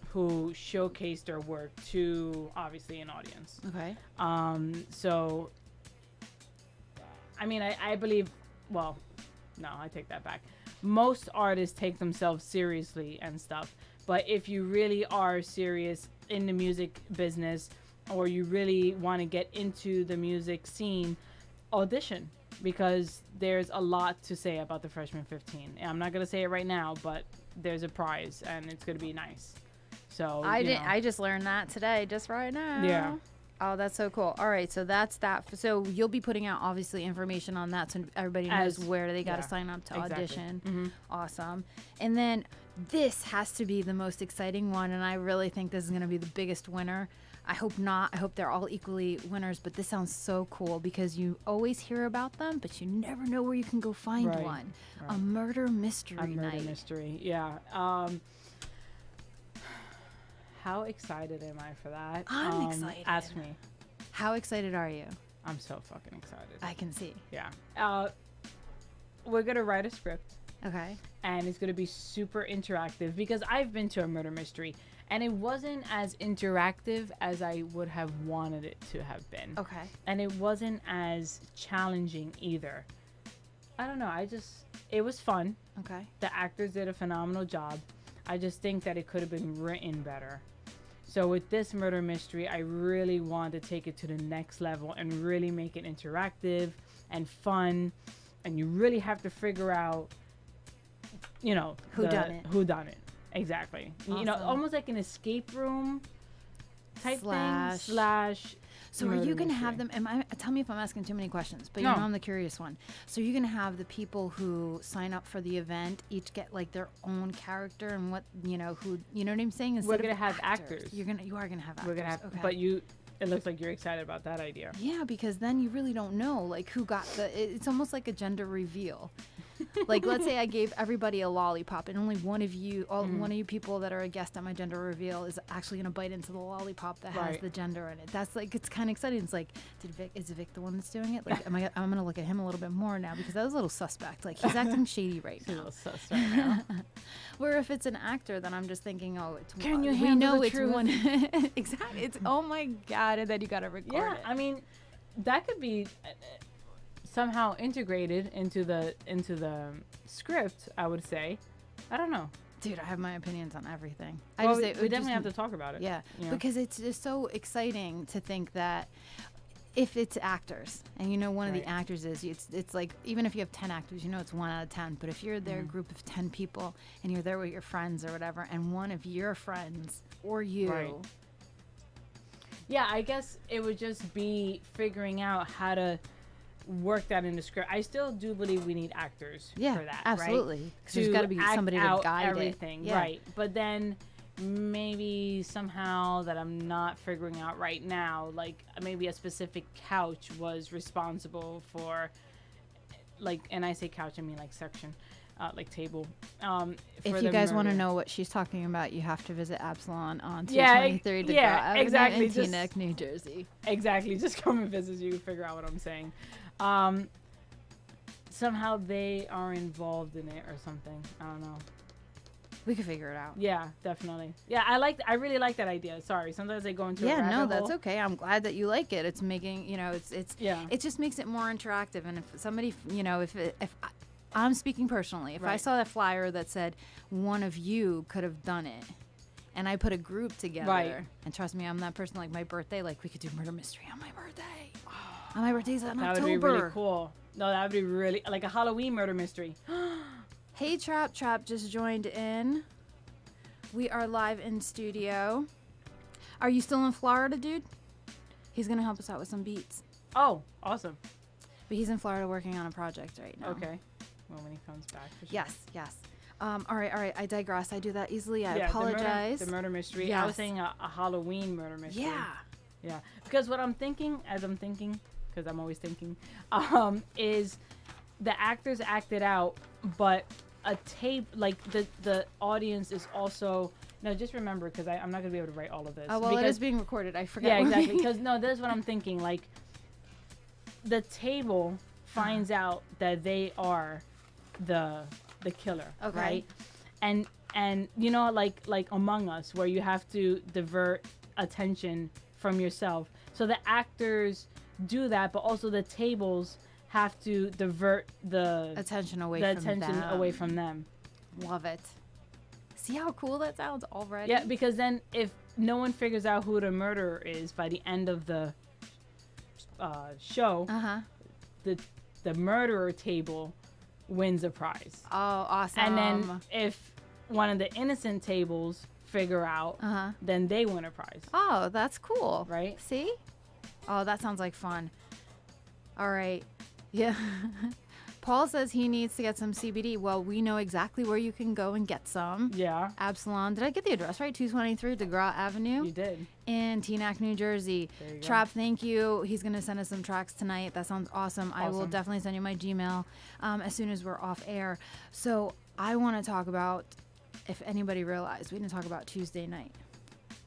who showcase their work to obviously an audience. Okay. So, I mean, I believe, well, no, I take that back. Most artists take themselves seriously and stuff. But if you really are serious in the music business, or you really want to get into the music scene, audition, because there's a lot to say about the Freshman 15. And I'm not going to say it right now, but there's a prize and it's going to be nice. So I just learned that today, just right now. Yeah. Oh, that's so cool. All right, so that's that. So you'll be putting out obviously information on that, so everybody knows where they got to sign up to audition. Mm-hmm. Awesome. And then this has to be the most exciting one, and I really think this is going to be the biggest winner. I hope not. I hope they're all equally winners, but this sounds so cool because you always hear about them, but you never know where you can go find one. Right. A murder mystery night. A murder mystery, yeah. How excited am I for that? I'm excited. Ask me. How excited are you? I'm so fucking excited. I can see. Yeah. We're going to write a script. Okay. And it's going to be super interactive because I've been to a murder mystery and it wasn't as interactive as I would have wanted it to have been. Okay. And it wasn't as challenging either. I don't know. It was fun. Okay. The actors did a phenomenal job. I just think that it could have been written better. So with this murder mystery, I really want to take it to the next level and really make it interactive and fun. And you really have to figure out, who done it. Exactly. Awesome. Almost like an escape room type thing. So are you going to have them? Tell me if I'm asking too many questions, but No. I'm the curious one. So you're going to have the people who sign up for the event each get like their own character and what you know what I'm saying? We're going to have actors. You are going to have actors. We're going to have, okay. but it looks like you're excited about that idea. Yeah, because then you really don't know like who got it's almost like a gender reveal. Like, let's say I gave everybody a lollipop, and only one of you people that are a guest at my gender reveal is actually going to bite into the lollipop that has the gender in it. That's like, it's kind of exciting. It's like, is Vic the one that's doing it? Like, I'm going to look at him a little bit more now because that was a little suspect. Like, he's acting shady right now. A little sus right now. Where if it's an actor, then I'm just thinking, oh, it's Can one. you We handle know the it's truth? one. Exactly. It's, oh my God, and then you got to record Yeah, it. I mean, that could be somehow integrated into the script, I would say. I don't know. Dude, I have my opinions on everything. Well, we definitely have to talk about it. Yeah, you know? because it's just so exciting to think that if it's actors, and one of the actors is, it's like, even if you have 10 actors, it's 1 out of 10. But if you're there, a group of 10 people, and you're there with your friends or whatever, and one of your friends or you. Right. Yeah, I guess it would just be figuring out how to work that in the script. I still do believe we need actors for that, absolutely. Because right? there's got to be somebody to guide everything, it. Yeah. Right. But then maybe somehow that I'm not figuring out right now, like maybe a specific couch was responsible for, like, and I say couch, I mean like section, like table. If you guys want to know what she's talking about, you have to visit Absalom on 223 exactly. in Teaneck, New Jersey. Exactly. Just come and visit so you can figure out what I'm saying. Somehow they are involved in it or something. I don't know. We could figure it out. Yeah, definitely. Yeah, I really like that idea. Sorry, sometimes they go into a rabbit hole. That's okay. I'm glad that you like it. It's making it just makes it more interactive. And if somebody, if I'm speaking personally, if I saw that flyer that said one of you could have done it, and I put a group together, and trust me, I'm that person. Like my birthday, like we could do murder mystery on my birthday. On my birthday's in October. That would be really cool. No, that would be really like a Halloween murder mystery. Hey, Trap just joined in. We are live in studio. Are you still in Florida, dude? He's going to help us out with some beats. Oh, awesome. But he's in Florida working on a project right now. Okay. Well, when he comes back. For sure. Yes. All right. I digress. I do that easily. I apologize. The murder mystery. Yes. I was saying a Halloween murder mystery. Yeah. Because what I'm thinking, because I'm always thinking, is the actors acted out, but a tape, like the audience is also, no, just remember, because I'm not going to be able to write all of this. Oh, well, because, it is being recorded. I forgot. Yeah, exactly. Because, no, this is what I'm thinking. Like, the table finds out that they are the the killer, Okay. right? And you know, like Among Us, where you have to divert attention from yourself. So the actors do that, but also the tables have to divert the Attention away from them. Love it. See how cool that sounds already? Yeah, because then if no one figures out who the murderer is by the end of the show, the murderer table wins a prize. Oh, awesome. And then if one of the innocent tables figure out, then they win a prize. Oh, that's cool. Right? See? Oh, that sounds like fun. All right. Yeah. Paul says he needs to get some CBD. Well, we know exactly where you can go and get some. Yeah. Absalom. Did I get the address right? 223 DeGraw Avenue? You did. In Teaneck, New Jersey. There you go. Trap, thank you. He's going to send us some tracks tonight. That sounds awesome. I will definitely send you my Gmail as soon as we're off air. So I want to talk about, if anybody realized, we didn't talk about Tuesday night.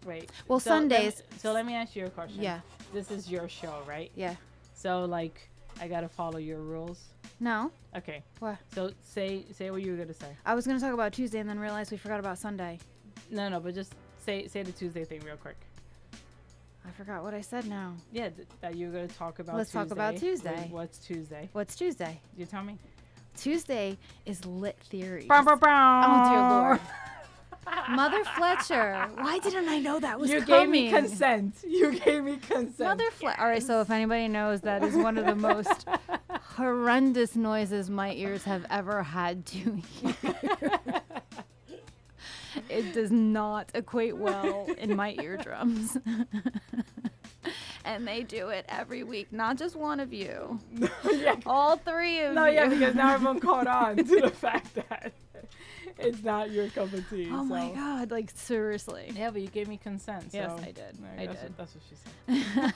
Wait. Well, Sundays. Let me ask you a question. Yeah. This is your show, right? Yeah. So, like, I got to follow your rules. No. Okay. What? So say what you were gonna say. I was gonna talk about Tuesday and then realized we forgot about Sunday. No, but just say the Tuesday thing real quick. I forgot what I said now. Yeah, that you were gonna talk about. Let's talk about Tuesday. Wait, what's Tuesday? What's Tuesday? You tell me. Tuesday is Lit Theories. Oh dear Lord. Mother Fletcher. Why didn't I know that was you coming? Gave me consent. You gave me consent. Mother Fletcher. All right, so if anybody knows, that is one of the most horrendous noises my ears have ever had to hear. It does not equate well in my eardrums. And they do it every week, not just one of you. Yeah. All three of you. No, yeah, because now everyone caught on to the fact that it's not your cup of tea. Oh my God, like seriously. Yeah, but you gave me consent. Yes, so I did. I did. That's what she said.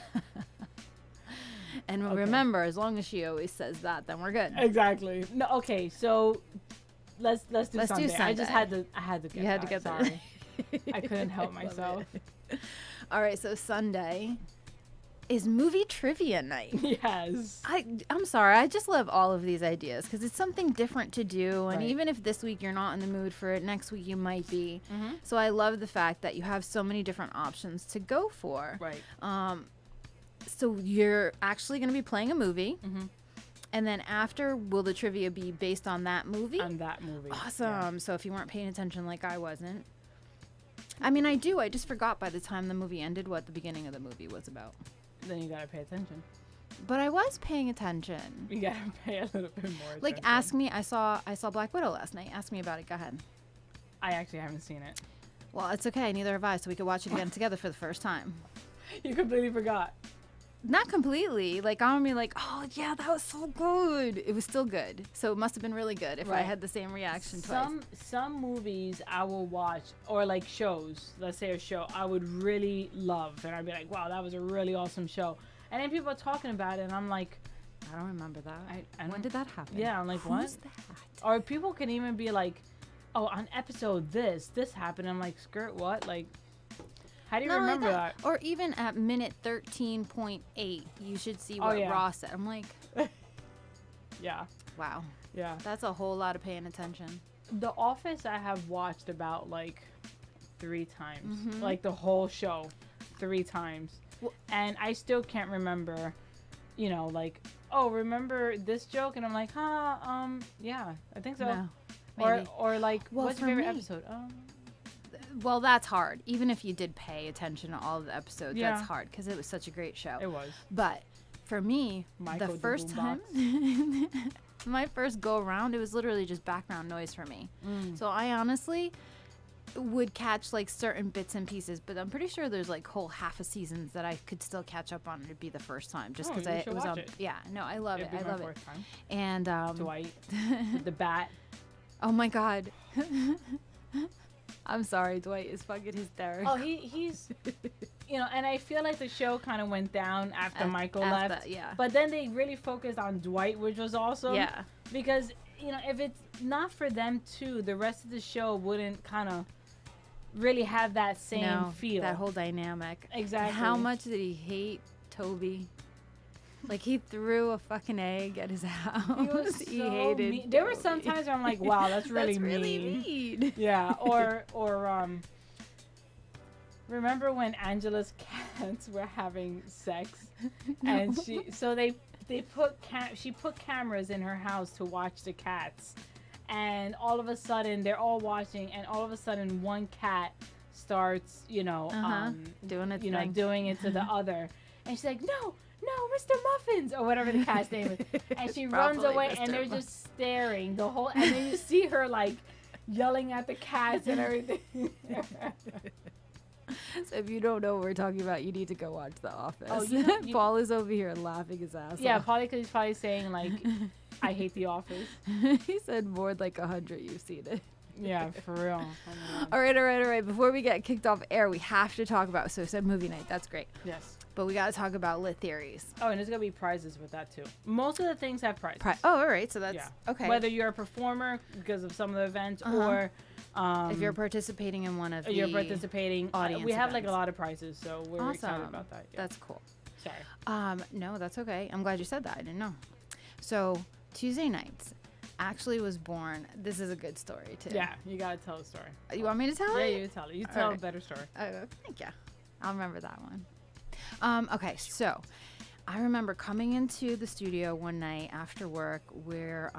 And remember, as long as she always says that, then we're good. Exactly. No, okay, so let's do Sunday. Sunday. I had to get You had that. to get that. Sorry. I couldn't help myself. All right, so Sunday is movie trivia night. Yes. I'm sorry, I just love all of these ideas because it's something different to do, and Right. even if this week you're not in the mood for it, next week you might be. Mm-hmm. So I love the fact that you have so many different options to go for. Right. So you're actually going to be playing a movie, Mm-hmm. and then after, will the trivia be based on that movie? On that movie. Awesome. Yeah. So if you weren't paying attention like I wasn't. I mean, I do. I just forgot by the time the movie ended what the beginning of the movie was about. Then you gotta pay attention. But I was paying attention. You gotta pay a little bit more Like, attention. ask me. I saw Black Widow last night. Ask me about it. Go ahead. I actually haven't seen it. Well, it's okay. Neither have I. So we could watch it again together for the first time. You completely forgot. Not completely. Like, I'm gonna be like, oh yeah, that was so good. It was still good. So it must have been really good if I Right. had the same reaction twice. Some movies I will watch, or like shows, let's say a show I would really love, and I'd be like, wow, that was a really awesome show. And then people are talking about it, and I'm like, I don't remember that. I When don't- did that happen? yeah, I'm like, what? Who's that? Or people can even be like, oh, on episode this happened. I'm like, skirt, what? Like, how do you Not only remember that? Or even at minute 13.8, you should see Oh, what yeah. Ross said. I'm like, Yeah, wow, yeah. that's a whole lot of paying attention. The Office I have watched about like 3 times. Mhm. Like the whole show 3 times. Well- And I still can't remember, you know, like, oh, remember this joke? And I'm like, yeah, I think so. No, maybe. Or like, Well, what's your for favorite me- episode? Well, that's hard. Even if you did pay attention to all of the episodes, Yeah. that's hard because it was such a great show. It was. But for me, Michael the the first time, my first go around, it was literally just background noise for me. So I honestly would catch like certain bits and pieces, but I'm pretty sure there's like whole half a seasons that I could still catch up on. It'd be the first time, just Oh, because you it should was watch on. it. Yeah, no, I love It'd it. be I my love it. fourth time. And Dwight, with the bat. oh my God. I'm sorry, Dwight is fucking hysterical. Oh, he's, you know, and I feel like the show kind of went down after Michael left. Yeah. But then they really focused on Dwight, which was awesome. Yeah. Because, you know, if it's not for them two, the rest of the show wouldn't kind of really have that same feel. That whole dynamic. Exactly. How much did he hate Toby? Like he threw a fucking egg at his house. He was He so hated mean. There were Toby. some times where I'm like, wow, that's really That's really mean. mean. Yeah, or remember when Angela's cats were having sex, and she put cameras in her house to watch the cats, and all of a sudden they're all watching, and all of a sudden one cat starts, Doing its you know, thing. doing it to the other, and she's like, no, Mr. Muffins, or whatever the cat's name is, and she runs Probably away, Mr. and they're just staring the whole, and then you see her like yelling at the cats and everything. So if you don't know what we're talking about, you need to go watch The Office. Oh, Paul is over here laughing his ass Yeah, off. probably because he's probably saying like, I hate The Office. He said more like 100 you've seen it. Yeah, for real. Oh All right. Before we get kicked off air, we have to talk about, so I said movie night. That's great. Yes. But we got to talk about lit theories. Oh, and there's going to be prizes with that too. Most of the things have prizes. All right. So that's okay. Whether you're a performer because of some of the events or if you're participating in one of the you're participating audience we have like events. a lot of prizes, so we're excited about that. Yeah. That's cool. Sorry. No, that's okay. I'm glad you said that. I didn't know. So Tuesday nights actually was born. This is a good story too. Yeah, you got to tell the story. You want me to tell it? Yeah, you tell it. You tell a better story. Thank you. I'll remember that one. Okay, so I remember coming into the studio one night after work where,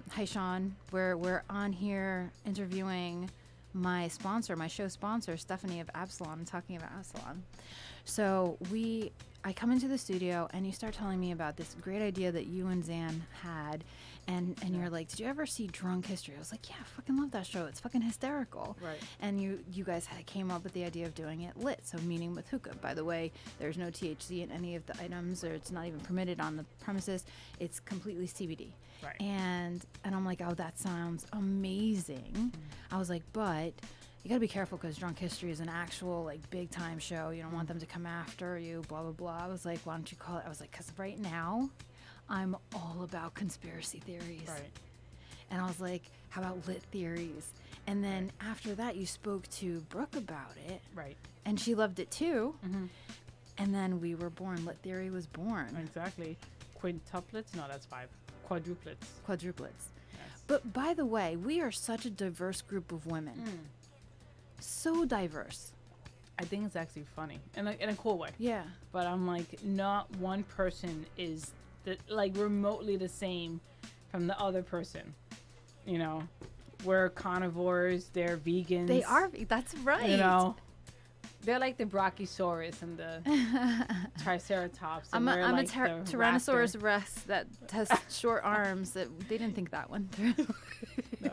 hi Sean, we're on here interviewing my sponsor, my show sponsor, Stephanie of Absalom, talking about Absalom. So I come into the studio and you start telling me about this great idea that you and Zan had. And you're like, did you ever see Drunk History? I was like, yeah, I fucking love that show. It's fucking hysterical. Right. And you guys came up with the idea of doing it lit, so meaning with hookah. By the way, there's no THC in any of the items, or it's not even permitted on the premises. It's completely CBD. Right. And I'm like, oh, that sounds amazing. I was like, but you got to be careful because Drunk History is an actual like big time show. You don't want them to come after you, blah, blah, blah. I was like, why don't you call it? I was like, because right now I'm all about conspiracy theories. Right. And I was like, how about lit theories? And then after that, you spoke to Brooke about it. Right. And she loved it too. Mm-hmm. And then we were born. Lit theory was born. Exactly. Quintuplets? No, that's 5. Quadruplets. Quadruplets. Yes. But by the way, we are such a diverse group of women. So diverse. I think it's actually funny in a cool way. Yeah. But I'm like, not one person is remotely the same from the other person. You know, we're carnivores, they're vegans. They are. That's right. You know, they're like the Brachiosaurus and the Triceratops. And I'm like a Tyrannosaurus Rex that has short arms. That they didn't think that one through. No,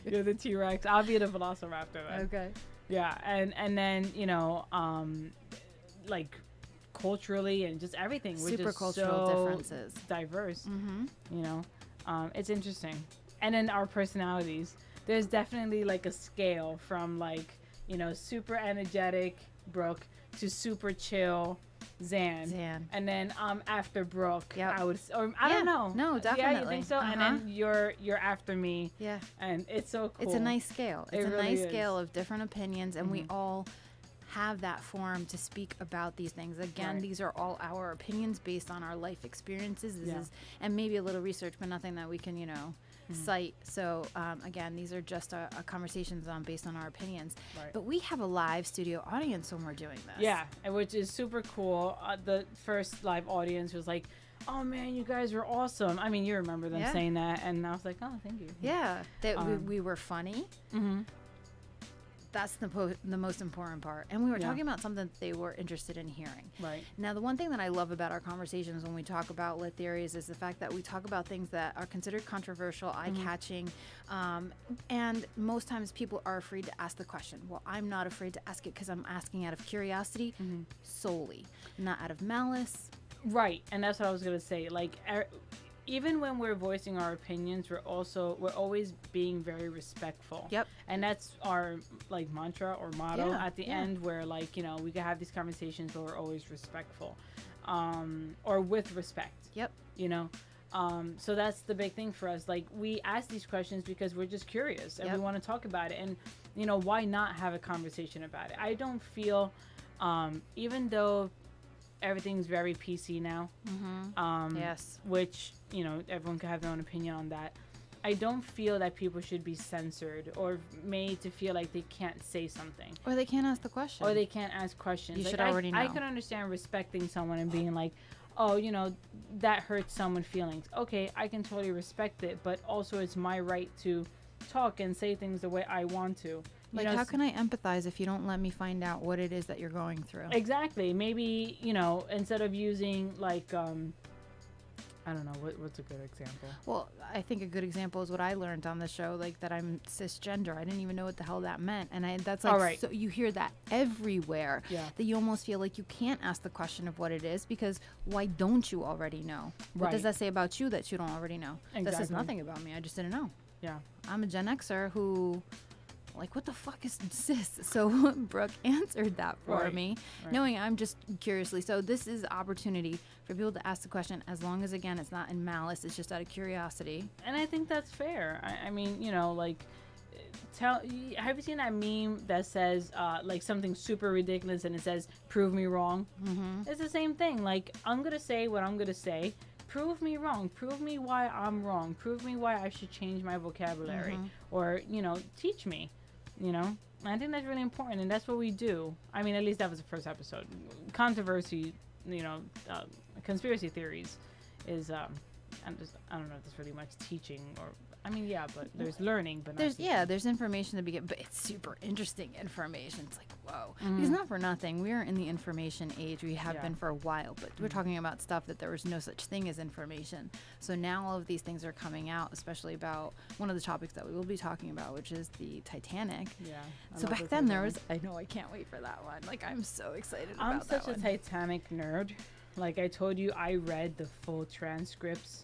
you're the T-Rex. I'll be the Velociraptor then. Okay. Yeah, and then like culturally and just everything. We're Super just cultural so differences. Diverse. Mm-hmm. It's interesting. And then our personalities. There's definitely like a scale from like, super energetic Brooke to super chill Zan. And then after Brooke, yep. I don't know. No, definitely. Yeah, you think so? And then you're after me. Yeah. And it's so cool. It's a nice scale. It's it a really nice is. scale of different opinions, and we all have that forum to speak about these things. Again, Right. these are all our opinions based on our life experiences. This Yeah. is, and maybe a little research, but nothing that we can, cite. So again, these are just a conversations based on our opinions. Right. But we have a live studio audience when we're doing this. Yeah, and which is super cool. The first live audience was like, "Oh man, you guys were awesome." I mean, you remember them Yeah. saying that, and I was like, "Oh, thank you." Yeah, that we were funny. Mm-hmm. That's the most important part. And we were Yeah. talking about something that they were interested in hearing. Right. Now, the one thing that I love about our conversations when we talk about lit theories is the fact that we talk about things that are considered controversial, eye-catching, and most times people are afraid to ask the question. Well, I'm not afraid to ask it because I'm asking out of curiosity solely, not out of malice. Right, and that's what I was gonna say. Like, even when we're voicing our opinions, we're always being very respectful. Yep. And that's our like mantra or motto Yeah, at the yeah. end, where like we can have these conversations, but we're always respectful, or with respect. Yep. So that's the big thing for us. Like, we ask these questions because we're just curious and Yep. we want to talk about it. And why not have a conversation about it? I don't feel, even though everything's very PC now. Yes. Which, you know, everyone can have their own opinion on that. I don't feel that people should be censored or made to feel like they can't say something. Or they can't ask the question. Or they can't ask questions. You like, should already know. I can understand respecting someone and being like, oh, you know, that hurts someone's feelings. Okay, I can totally respect it, but also it's my right to talk and say things the way I want to. Like, how can I empathize if you don't let me find out what it is that you're going through? Exactly. Maybe, you know, instead of using like, I don't know, what's a good example? Well, I think a good example is what I learned on the show, like that I'm cisgender. I didn't even know what the hell that meant. And that's like, right. So you hear that everywhere, Yeah. that you almost feel like you can't ask the question of what it is because why don't you already know? What does that say about you that you don't already know? Exactly. That says nothing about me. I just didn't know. Yeah. I'm a Gen Xer who, like, what the fuck is cis? So Brooke answered that for me, knowing I'm just curiously. So this is opportunity for people to ask the question, as long as, again, it's not in malice. It's just out of curiosity. And I think that's fair. I mean, you know, like, have you seen that meme that says, like, something super ridiculous and it says, prove me wrong? Mm-hmm. It's the same thing. Like, I'm going to say what I'm going to say. Prove me wrong. Prove me why I'm wrong. Prove me why I should change my vocabulary. Or, you know, teach me. You know, and I think that's really important, and that's what we do. I mean, at least that was the first episode. Controversy, you know, conspiracy theories is, I don't know if there's really much teaching or, I mean, yeah, but there's learning, but there's information to begin, but it's super interesting information. It's like, whoa. Because not for nothing, we're in the information age. We have been for a while, but we're talking about stuff that there was no such thing as information. So now all of these things are coming out, especially about one of the topics that we will be talking about, which is the Titanic. Yeah. So back then there was, I know, I can't wait for that one. Like, I'm so excited about that one. I'm such a Titanic nerd. Like I told you, I read the full transcripts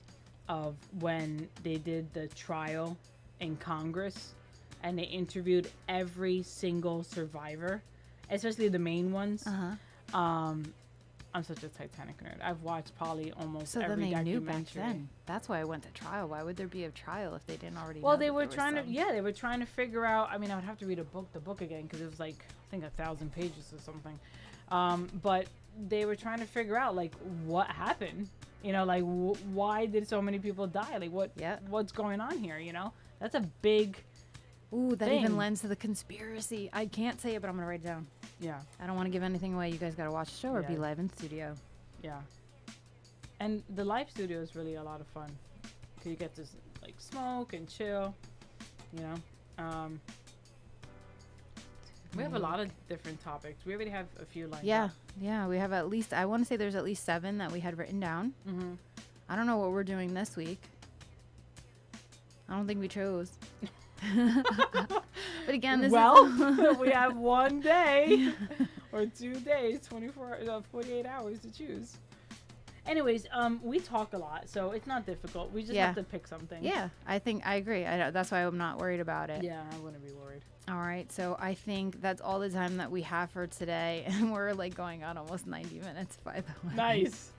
of when they did the trial in Congress and they interviewed every single survivor, especially the main ones. I'm such a Titanic nerd. I've watched probably almost every documentary. So then they knew back then. That's why I went to trial. Why would there be a trial if they didn't already know? Well, they were trying to figure out. I mean, I would have to read the book again because it was like, I think 1,000 pages or something. But they were trying to figure out like what happened. You know, like why did so many people die? Like what's going on here? You know, that's a big. Ooh, that thing. Even lends to the conspiracy. I can't say it, but I'm gonna write it down. Yeah. I don't want to give anything away. You guys gotta watch the show or be live in studio. Yeah. And the live studio is really a lot of fun. 'Cause you get to like smoke and chill. You know. We have a lot of different topics. We already have a few lined up. Yeah, we have at least, I want to say there's at least 7 that we had written down. I don't know what we're doing this week. I don't think we chose. But again, this is... we have one day or 2 days, 48 hours to choose. Anyways, we talk a lot, so it's not difficult. We just have to pick something. Yeah, I agree. That's why I'm not worried about it. Yeah, I wouldn't be worried. All right, so I think that's all the time that we have for today, and we're like going on almost 90 minutes, by the way. Nice.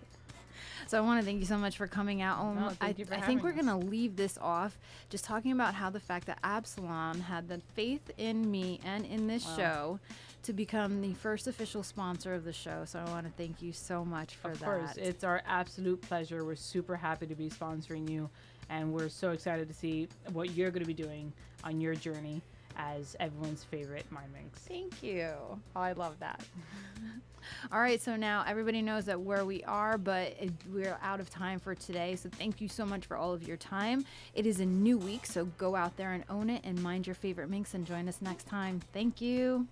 So I want to thank you so much for coming out. I think we're going to leave this off just talking about how the fact that Absalom had the faith in me and in this show to become the first official sponsor of the show. So I want to thank you so much for that. Of course, it's our absolute pleasure. We're super happy to be sponsoring you, and we're so excited to see what you're going to be doing on your journey as everyone's favorite Mindminx. Thank you. Oh, I love that. All right, so now everybody knows that where we are, but we're out of time for today. So thank you so much for all of your time. It is a new week, so go out there and own it and mind your favorite minx and join us next time. Thank you.